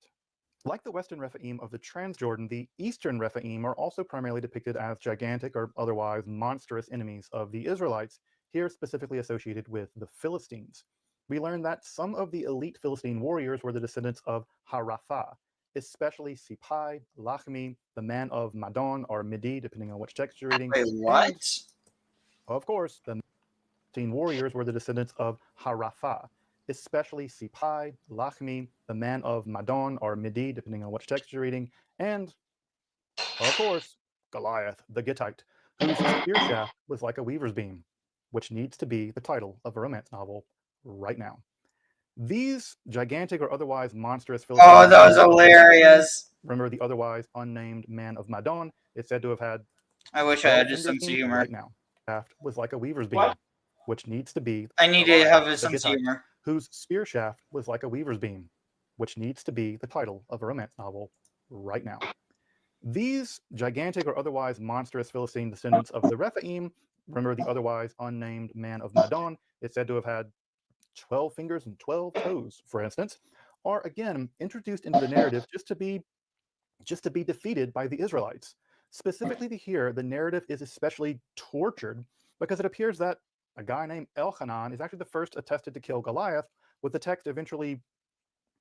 Like the Western Rephaim of the Transjordan, the Eastern Rephaim are also primarily depicted as gigantic or otherwise monstrous enemies of the Israelites, here specifically associated with the Philistines. We learn that some of the elite Philistine warriors were the descendants of Haraphah, especially Sipai, Lachmi, the man of Madon or Midi, depending on which text you're reading. Wait, what? And, of course, the Philistine warriors were the descendants of Haraphah, especially Sipai, Lachmi, the man of Madon or Midi, depending on which text you're reading, and, of course, Goliath, the Gittite, whose spear shaft was like a weaver's beam, which needs to be the title of a romance novel right now. These gigantic or otherwise monstrous Philistine Oh, that was hilarious. remember the otherwise unnamed man of Madon is said to have had I wish I had just some fingers humor. right now. Shaft was like a weaver's beam, What? which needs to be I need to Goliath, have the some Gittite, humor. whose spear shaft was like a weaver's beam, which needs to be the title of a romance novel right now. These gigantic or otherwise monstrous Philistine descendants of the Rephaim, remember the otherwise unnamed man of Madon, is said to have had 12 fingers and 12 toes, for instance, are again introduced into the narrative just to be defeated by the Israelites. Specifically here, the narrative is especially tortured because it appears that a guy named Elchanan is actually the first attested to kill Goliath, with the text eventually,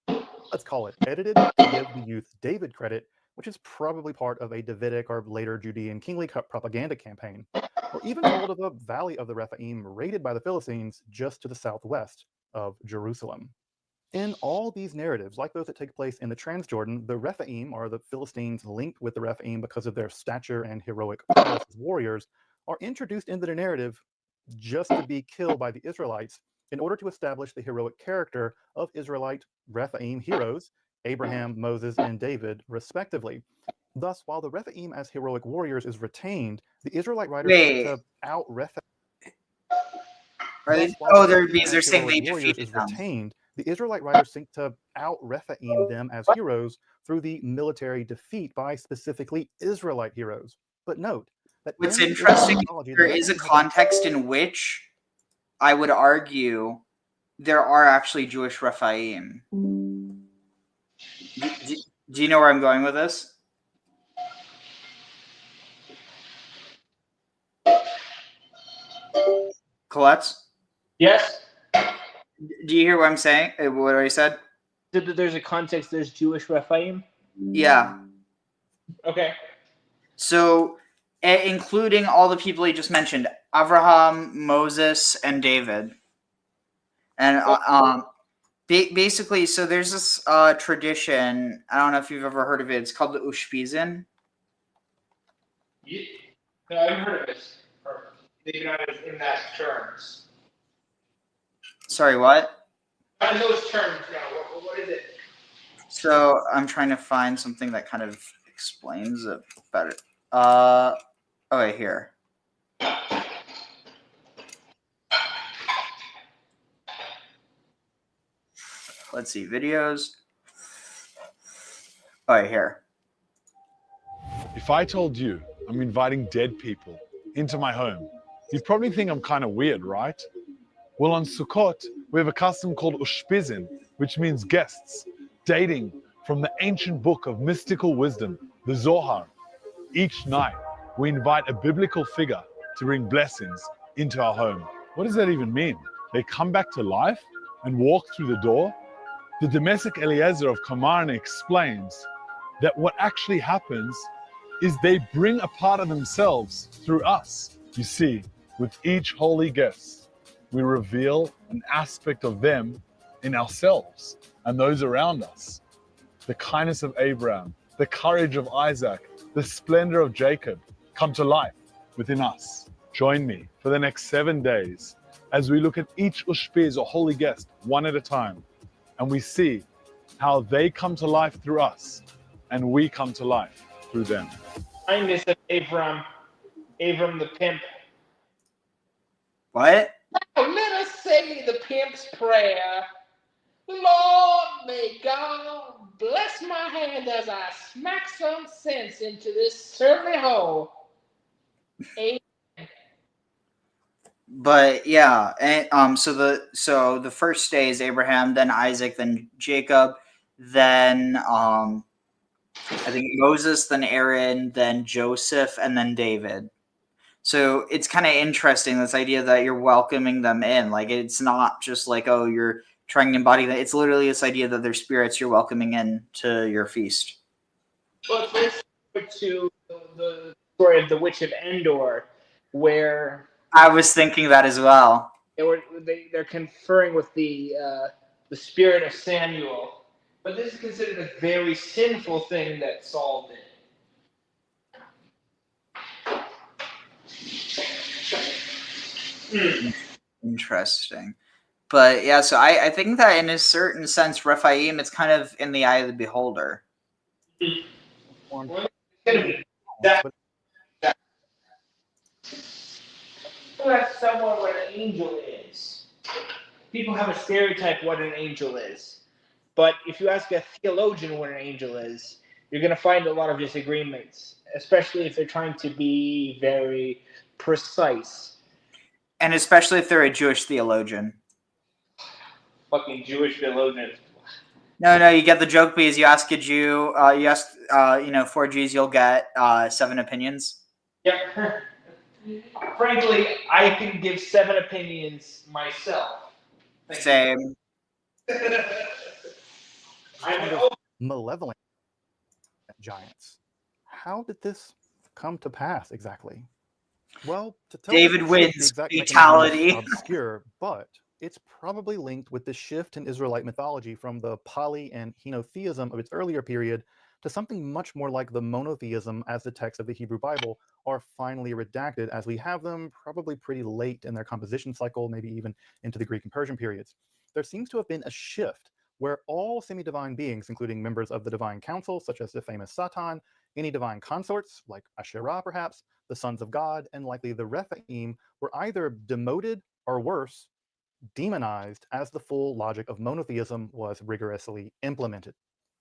let's call it, edited to give the youth David credit, which is probably part of a Davidic or later Judean kingly propaganda campaign, or even told of a valley of the Rephaim raided by the Philistines just to the southwest of Jerusalem. In all these narratives, like those that take place in the Transjordan, the Rephaim, or the Philistines linked with the Rephaim because of their stature and heroic prowess as warriors, are introduced into the narrative just to be killed by the Israelites in order to establish the heroic character of Israelite Rephaim heroes, Abraham, Moses, and David, respectively. Thus, while the Rephaim as heroic warriors is retained, the Israelite writers seek to out-Rephaim. They're saying they defeated them. Retained, the Israelite writers seek to out-Rephaim them as heroes through the military defeat by specifically Israelite heroes. But note that what's in interesting, mythology, there is a context in which I would argue there are actually Jewish Rephaim. Do you know where I'm going with this? Colette? Yes. Do you hear what I'm saying? What I said? There's a context. There's Jewish Rephaim. Yeah. Okay. So, including all the people he just mentioned, Abraham, Moses, and David. And basically, so there's this tradition. I don't know if you've ever heard of it. It's called the Ushpizin. Yeah. No, I've heard of it. Maybe not in that terms. Sorry, what? Not in those terms. No. What is it? So I'm trying to find something that kind of explains it better. Okay, here. Let's see, videos. Okay, here. If I told you I'm inviting dead people into my home, you'd probably think I'm kind of weird, right? Well, on Sukkot, we have a custom called Ushpizin, which means guests, dating from the ancient book of mystical wisdom, the Zohar. Each night, we invite a biblical figure to bring blessings into our home. What does that even mean? they come back to life and walk through the door, the domestic Eliezer of Kilmarnock explains that what actually happens is they bring a part of themselves through us. You see, with each holy guest, we reveal an aspect of them in ourselves and those around us. The kindness of Abraham, the courage of Isaac, the splendor of Jacob come to life within us. Join me for the next 7 days as we look at each ushpiz or holy guest one at a time, and we see how they come to life through us and we come to life through them. Kindness of Abram the pimp. What? Now let us say the pimp's prayer. Lord, may God bless my hand as I smack some sense into this surly hole. Amen. But yeah, and so the first day is Abraham, then Isaac, then Jacob, then I think Moses, then Aaron, then Joseph, and then David. So it's kind of interesting, this idea that you're welcoming them in. Like, it's not just like, oh, you're trying to embody that. It's literally this idea that they're spirits you're welcoming in to your feast. Well, it's very similar to the story of the Witch of Endor, where I was thinking that as well. they're conferring with the spirit of Samuel. But this is considered a very sinful thing that Saul did. Interesting. But yeah, so I think that in a certain sense, Rephaim, it's kind of in the eye of the beholder. That's somewhat what an angel is. People have a stereotype what an angel is. But if you ask a theologian what an angel is, you're going to find a lot of disagreements, especially if they're trying to be very precise. And especially if they're a Jewish theologian. Fucking Jewish theologians. No, you get the joke because you ask a Jew, you ask, 4 Jews, you'll get 7 opinions. Yep. Frankly, I can give 7 opinions myself. Same. Malevolent giants. How did this come to pass exactly? Well, to tell David the wins. exact Fatality. mechanism is obscure, but it's probably linked with the shift in Israelite mythology from the poly and henotheism of its earlier period to something much more like the monotheism as the texts of the Hebrew Bible are finally redacted, as we have them probably pretty late in their composition cycle, maybe even into the Greek and Persian periods. There seems to have been a shift where all semi-divine beings, including members of the divine council, such as the famous Satan, any divine consorts, like Asherah perhaps, the sons of God, and likely the Rephaim, were either demoted or worse, demonized as the full logic of monotheism was rigorously implemented.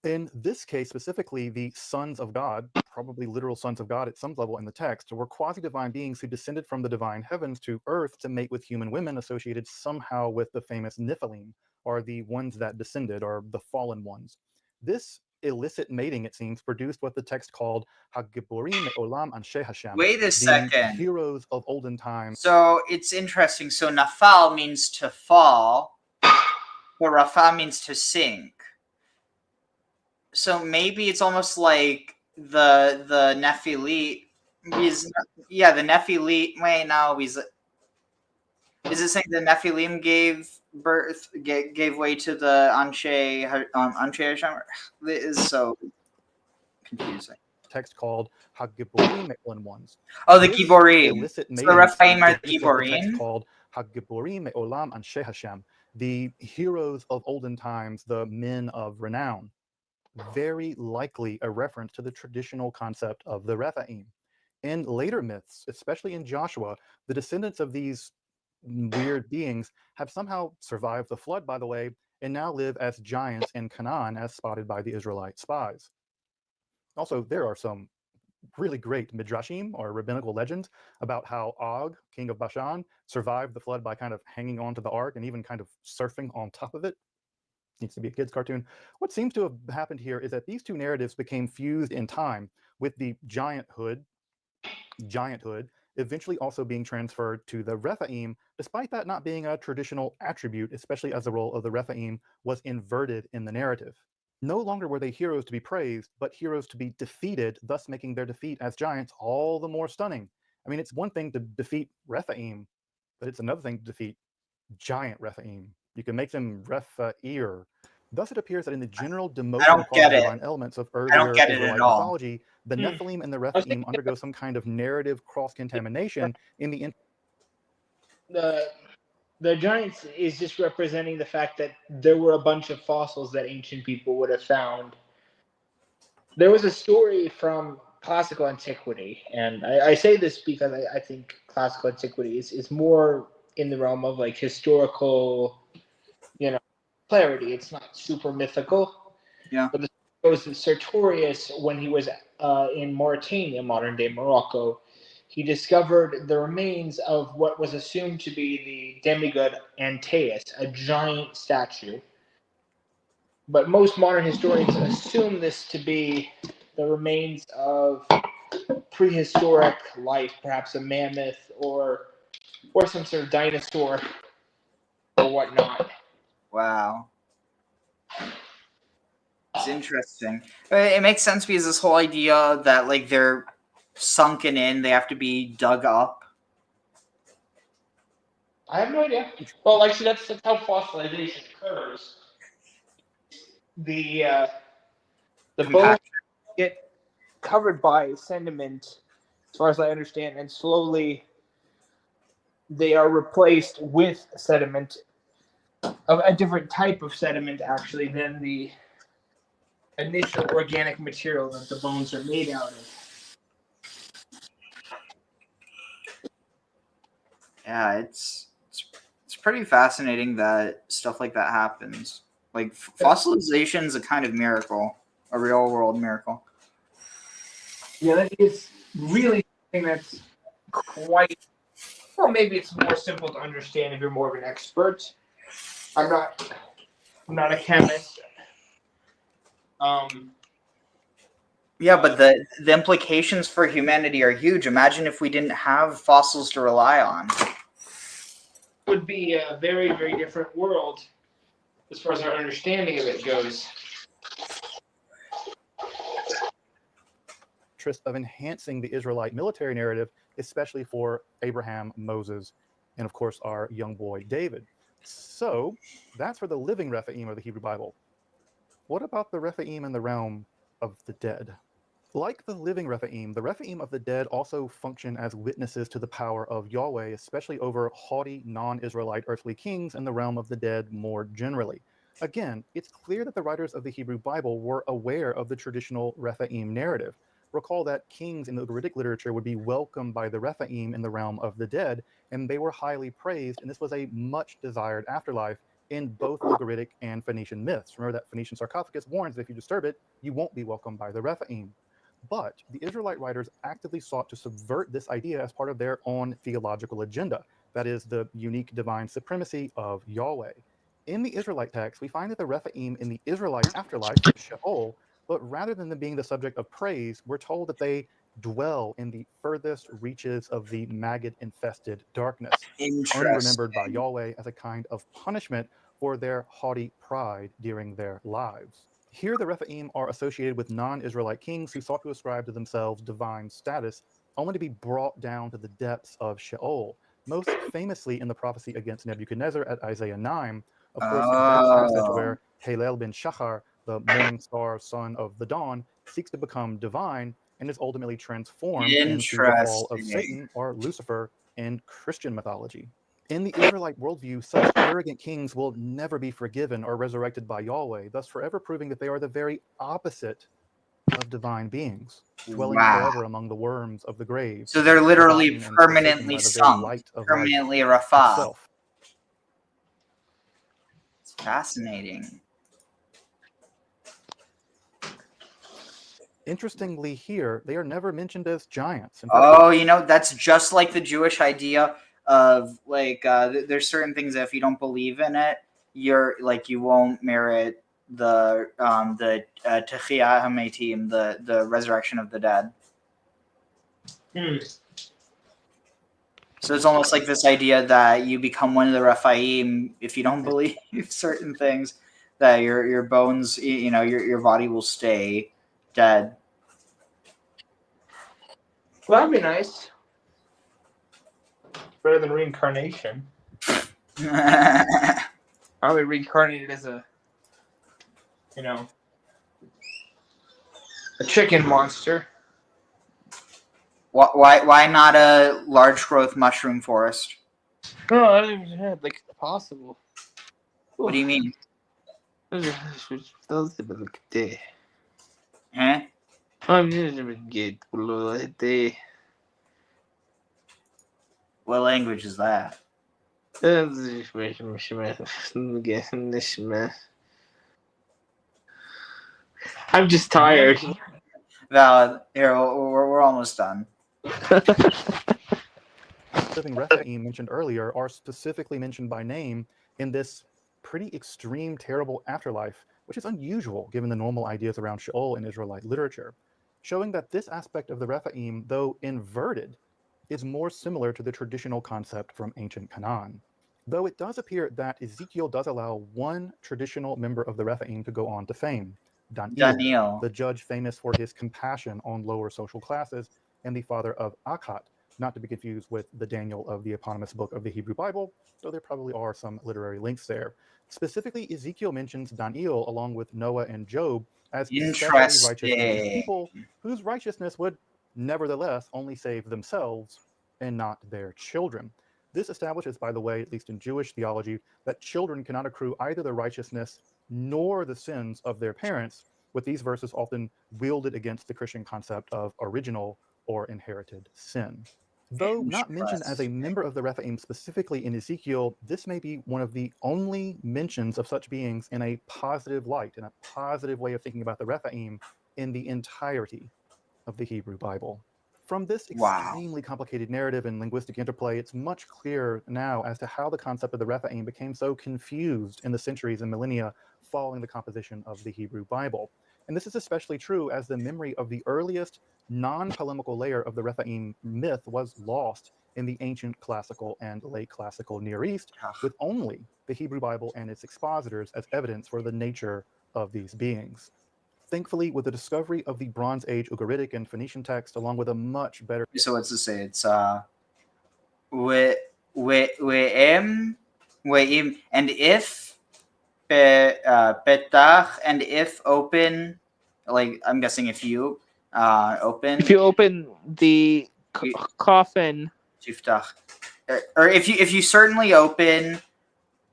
In this case specifically, the sons of God, probably literal sons of God at some level in the text, were quasi-divine beings who descended from the divine heavens to earth to mate with human women associated somehow with the famous Nephilim, or the ones that descended, or the fallen ones. This illicit mating, it seems, produced what the text called 𝐤𝐤�𐤆 me'olam anshe Hashem, Wait a the second. heroes of olden times. So it's interesting. So nafal means to fall, but rafa means to sink. So maybe it's almost like the Nephilim. The Nephilim. Wait, no, is it saying the Nephilim gave way to the Anshe Hashem? This is so confusing. Text called 𝐤𝐤ğrim me'olam ones. Oh, the This Giborim. illicit So the mating Rephaim are the is what the text Giborim. called 𝐤𝐤ğrim me'olam anshe Hashem, the heroes of olden times, the men of renown. Very likely a reference to the traditional concept of the Rephaim. In later myths, especially in Joshua, the descendants of these weird beings have somehow survived the flood, by the way, and now live as giants in Canaan as spotted by the Israelite spies. Also, there are some really great midrashim, or rabbinical legends, about how Og, king of Bashan, survived the flood by kind of hanging onto the ark and even kind of surfing on top of it. Needs to be a kid's cartoon. What seems to have happened here is that these two narratives became fused in time with the gianthood eventually also being transferred to the Rephaim, despite that not being a traditional attribute, especially as the role of the Rephaim was inverted in the narrative. No longer were they heroes to be praised, but heroes to be defeated, thus making their defeat as giants all the more stunning. I mean, it's one thing to defeat Rephaim, but it's another thing to defeat giant Rephaim. You can make them Rephair. Thus, it appears that in the general demotion of quasi-divine elements of earlier Israelite mythology, the Nephilim and the Rephaim undergo some kind of narrative cross-contamination in the giants is just representing the fact that there were a bunch of fossils that ancient people would have found. There was a story from classical antiquity, and I say this because I think classical antiquity is more in the realm of like historical, clarity. It's not super mythical. Yeah. But the story was that Sertorius, when he was in Mauritania, modern day Morocco, he discovered the remains of what was assumed to be the demigod Antaeus, a giant statue. But most modern historians assume this to be the remains of prehistoric life, perhaps a mammoth or some sort of dinosaur or whatnot. Wow. It's interesting. It makes sense because this whole idea that like they're sunken in, they have to be dug up. I have no idea. Well, actually, that's how fossilization occurs. The bones get covered by sediment, as far as I understand, and slowly they are replaced with sediment, of a different type of sediment, actually, than the initial organic material that the bones are made out of. Yeah, it's pretty fascinating that stuff like that happens. Like fossilization is a kind of miracle, a real world miracle. Yeah, that is really something that's quite. Well, maybe it's more simple to understand if you're more of an expert. I'm not a chemist. Yeah, but the implications for humanity are huge. Imagine if we didn't have fossils to rely on. It would be a very, very different world as far as our understanding of it goes. Of enhancing the Israelite military narrative, especially for Abraham, Moses, and of course our young boy David. So that's for the living Rephaim of the Hebrew Bible. What about the Rephaim in the realm of the dead? Like the living Rephaim, the Rephaim of the dead also function as witnesses to the power of Yahweh, especially over haughty non-Israelite earthly kings in the realm of the dead more generally. Again, it's clear that the writers of the Hebrew Bible were aware of the traditional Rephaim narrative. Recall that kings in the Ugaritic literature would be welcomed by the Rephaim in the realm of the dead, and they were highly praised, and this was a much desired afterlife in both Ugaritic and Phoenician myths. Remember that Phoenician sarcophagus warns that if you disturb it, you won't be welcomed by the Rephaim. But the Israelite writers actively sought to subvert this idea as part of their own theological agenda, that is, the unique divine supremacy of Yahweh. In the Israelite text, we find that the Rephaim in the Israelite afterlife, Sheol, but rather than them being the subject of praise, we're told that they dwell in the furthest reaches of the maggot-infested darkness, unremembered by Yahweh as a kind of punishment for their haughty pride during their lives. Here the Rephaim are associated with non-Israelite kings who sought to ascribe to themselves divine status, only to be brought down to the depths of Sheol, most famously in the prophecy against Nebuchadnezzar at Isaiah 9, of course, that passage where Halel ben Shachar, the morning star son of the dawn, seeks to become divine and is ultimately transformed into the fall of Satan, or Lucifer, in Christian mythology. In the Israelite worldview, such arrogant kings will never be forgiven or resurrected by Yahweh, thus forever proving that they are the very opposite of divine beings, dwelling forever among the worms of the grave. So they're literally permanently sunk, permanently rafa. It's fascinating. Interestingly here, they are never mentioned as giants. Oh, you know, that's just like the Jewish idea of like, there's certain things that if you don't believe in it, you're like, you won't merit the Techiyah HaMeitim, the resurrection of the dead. So it's almost like this idea that you become one of the Rephaim if you don't believe certain things, that your bones, your body will stay dead. Well, that'd be nice. Better than reincarnation. I'll be reincarnated as a chicken monster. Why not a large growth mushroom forest? No, I don't even have possible. What do you mean? Huh? What language is that? I'm just tired. Valid. Here, we're almost done. Living Rephaim mentioned earlier are specifically mentioned by name in this pretty extreme, terrible afterlife, which is unusual given the normal ideas around Sheol in Israelite literature, showing that this aspect of the Rephaim, though inverted, is more similar to the traditional concept from ancient Canaan. Though it does appear that Ezekiel does allow one traditional member of the Rephaim to go on to fame, Daniel, the judge famous for his compassion on lower social classes and the father of Akkad, not to be confused with the Daniel of the eponymous book of the Hebrew Bible, though there probably are some literary links there. Specifically, Ezekiel mentions Daniel along with Noah and Job as especially righteous people whose righteousness would nevertheless only save themselves and not their children. This establishes, by the way, at least in Jewish theology, that children cannot accrue either the righteousness nor the sins of their parents, with these verses often wielded against the Christian concept of original or inherited sin. Though not mentioned as a member of the Rephaim specifically in Ezekiel, this may be one of the only mentions of such beings in a positive light, in a positive way of thinking about the Rephaim in the entirety of the Hebrew Bible. From this extremely complicated narrative and linguistic interplay, it's much clearer now as to how the concept of the Rephaim became so confused in the centuries and millennia following the composition of the Hebrew Bible. And this is especially true as the memory of the earliest non-polemical layer of the Rephaim myth was lost in the ancient classical and late classical Near East, with only the Hebrew Bible and its expositors as evidence for the nature of these beings. Thankfully, with the discovery of the Bronze Age Ugaritic and Phoenician text, along with a much better... So what's to say? It's we'im, and if petach, and if open, like I'm guessing if you open. If you open the coffin, or if you certainly open,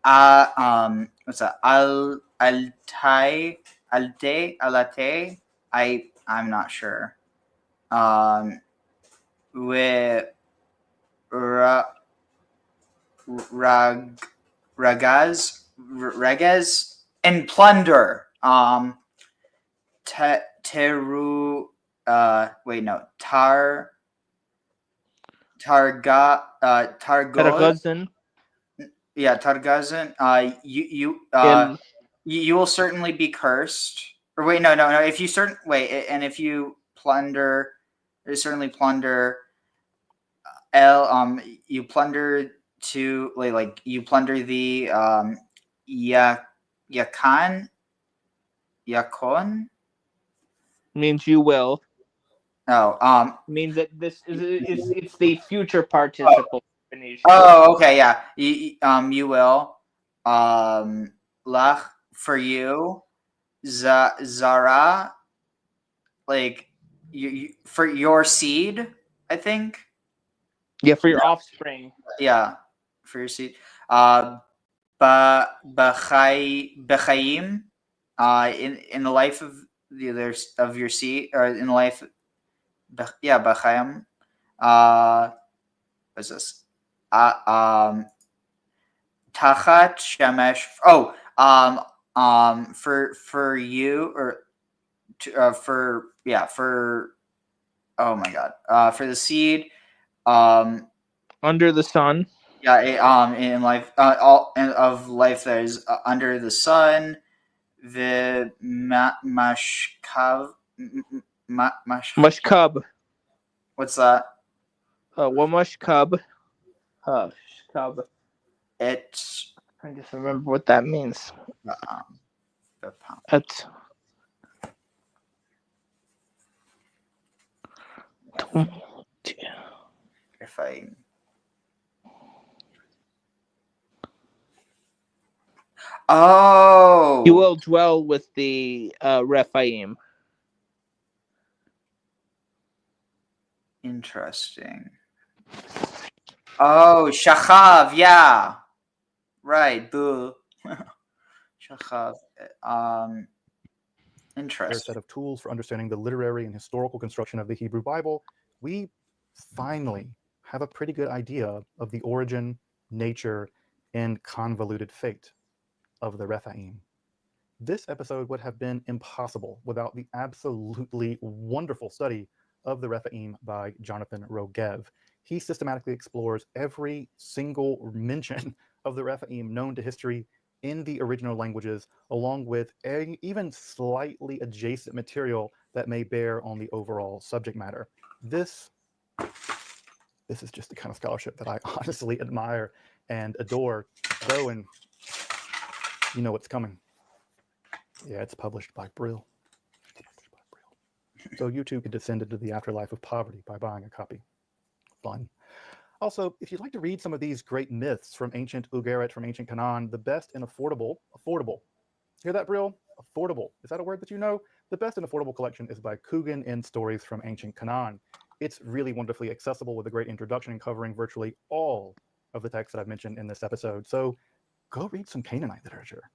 what's that? Alate. I'm not sure. Regaz and plunder. Targozan. Yeah, Targazan. You will certainly be cursed. Or wait, no. If you if you plunder, there's certainly plunder. You plunder to you plunder the Yakon means you will. Oh, means that this is it's the future participle. Oh, okay, yeah. You will. Lach for you. Zara, like you for your seed, I think. Yeah, for your offspring. Yeah, for your seed. B'chaim, in the life of your seed, or in the life. B'chaim. What's this? Tachat shemesh. Oh, for you or for oh my god. For the seed. Under the sun. Yeah. In life, all of life that is under the sun. The mashkav. Mashkab. What's that? Wamashkab. Shkab. It's I just remember what that means. the pound. It's If I you will dwell with the Rephaim. Interesting. Oh, Shachav, yeah. Right, boo. Shachav. They're a Interesting. set of tools for understanding the literary and historical construction of the Hebrew Bible. We finally have a pretty good idea of the origin, nature, and convoluted fate of the Rephaim. This episode would have been impossible without the absolutely wonderful study of the Rephaim by Jonathan Rogev. He systematically explores every single mention of the Rephaim known to history in the original languages, along with even slightly adjacent material that may bear on the overall subject matter. This is just the kind of scholarship that I honestly admire and adore. Go and you know what's coming. Yeah, it's published by Brill. So you too can descend into the afterlife of poverty by buying a copy. Fun. Also, if you'd like to read some of these great myths from ancient Ugaritic, from ancient Canaan, the best and affordable. Hear that, Brill? Affordable. Is that a word that you know? The best and affordable collection is by Coogan in Stories from Ancient Canaan. It's really wonderfully accessible with a great introduction covering virtually all of the texts that I've mentioned in this episode. So go read some Canaanite literature.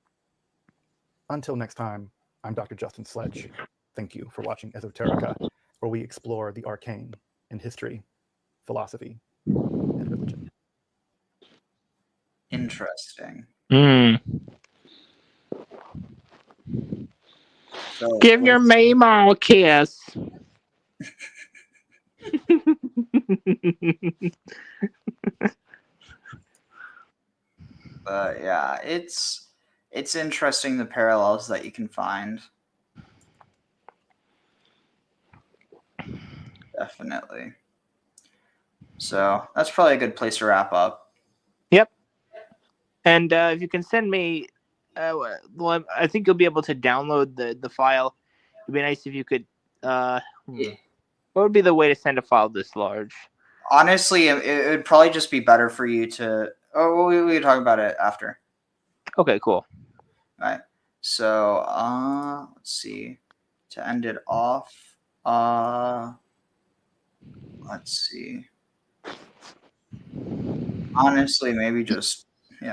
Until next time, I'm Dr. Justin Sledge. Thank you for watching Esoterica, where we explore the arcane in history, philosophy, and religion. Interesting. So, Give your Maymal a kiss. but yeah, it's interesting the parallels that you can find. Definitely. So that's probably a good place to wrap up. Yep. And if you can send me, well, I think you'll be able to download the file. It'd be nice if you could. What would be the way to send a file this large? Honestly, it would probably just be better for you to. Oh, we can talk about it after. Okay, cool. All right. So, let's see. To end it off, let's see. Honestly, maybe just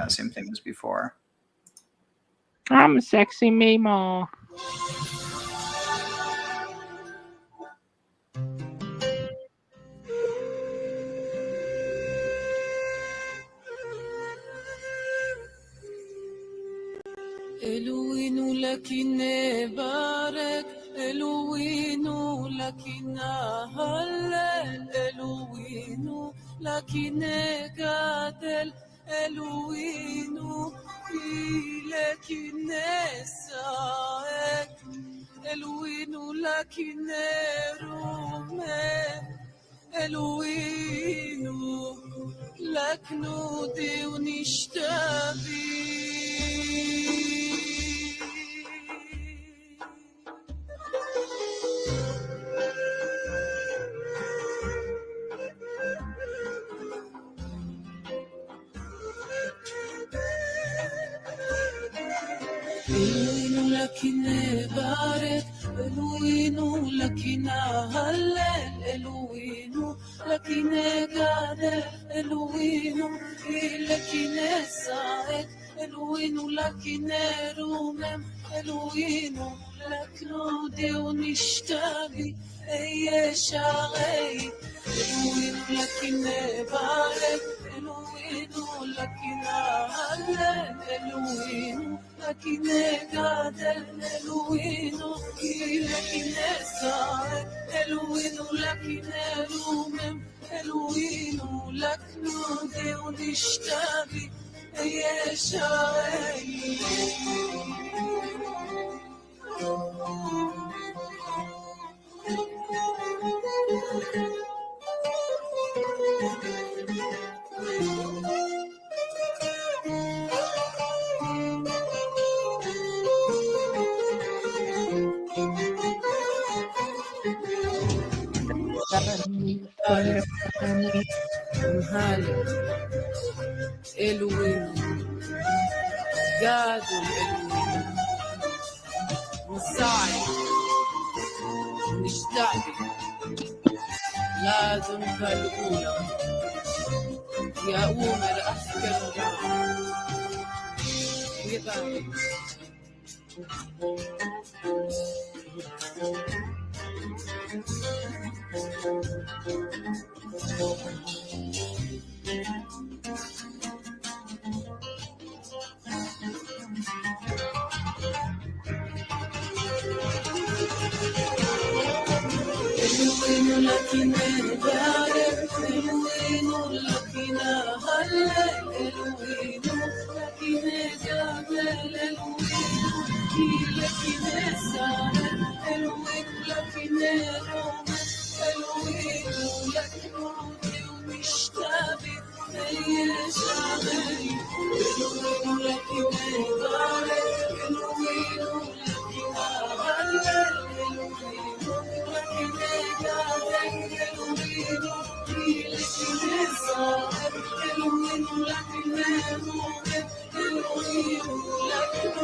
same thing as before. I'm a sexy Maymal. אלוהינו לק נברך, אלוהינו לק נהלל, אלוהינו לק נגדל, אלוהינו לק נשחק, אלוהינו לק נרומם, אלוהינו לק נודי ונשתבי. אלוהינו לק נברך, אלוהינו לק נהלל, אלוהינו לק נגדל, אלוהינו לק נשחק, אלוהינו לק נרומם, אלוהינו לק נודי ונשתבי, אהיה שערי. אלוהינו לק נברך, אלוהינו לק נהלל, אלוהינו לק נגדל, אלוהינו לק נשחק, אלוהינו לק נרומם, אלוהינו לק נודי ונשתבי, אהיה שערי. Thank you. אלוהים, גדול אלוהים, מוסאי, נשתבי, לאדון כלאולה, יאום אל אסכרה, יבאי. אלוהינו לקינה בערב, אלוהינו לקינה הלל, אלוהינו לקינה גדל, אלוהינו כי לקינה סרב, אלוהינו לקינה רומם, אלוהינו לקרותי ומשתבי וישמי, אלוהינו לקינה בערב, אלוהינו לקינה הלל, אלוהינו Elohim,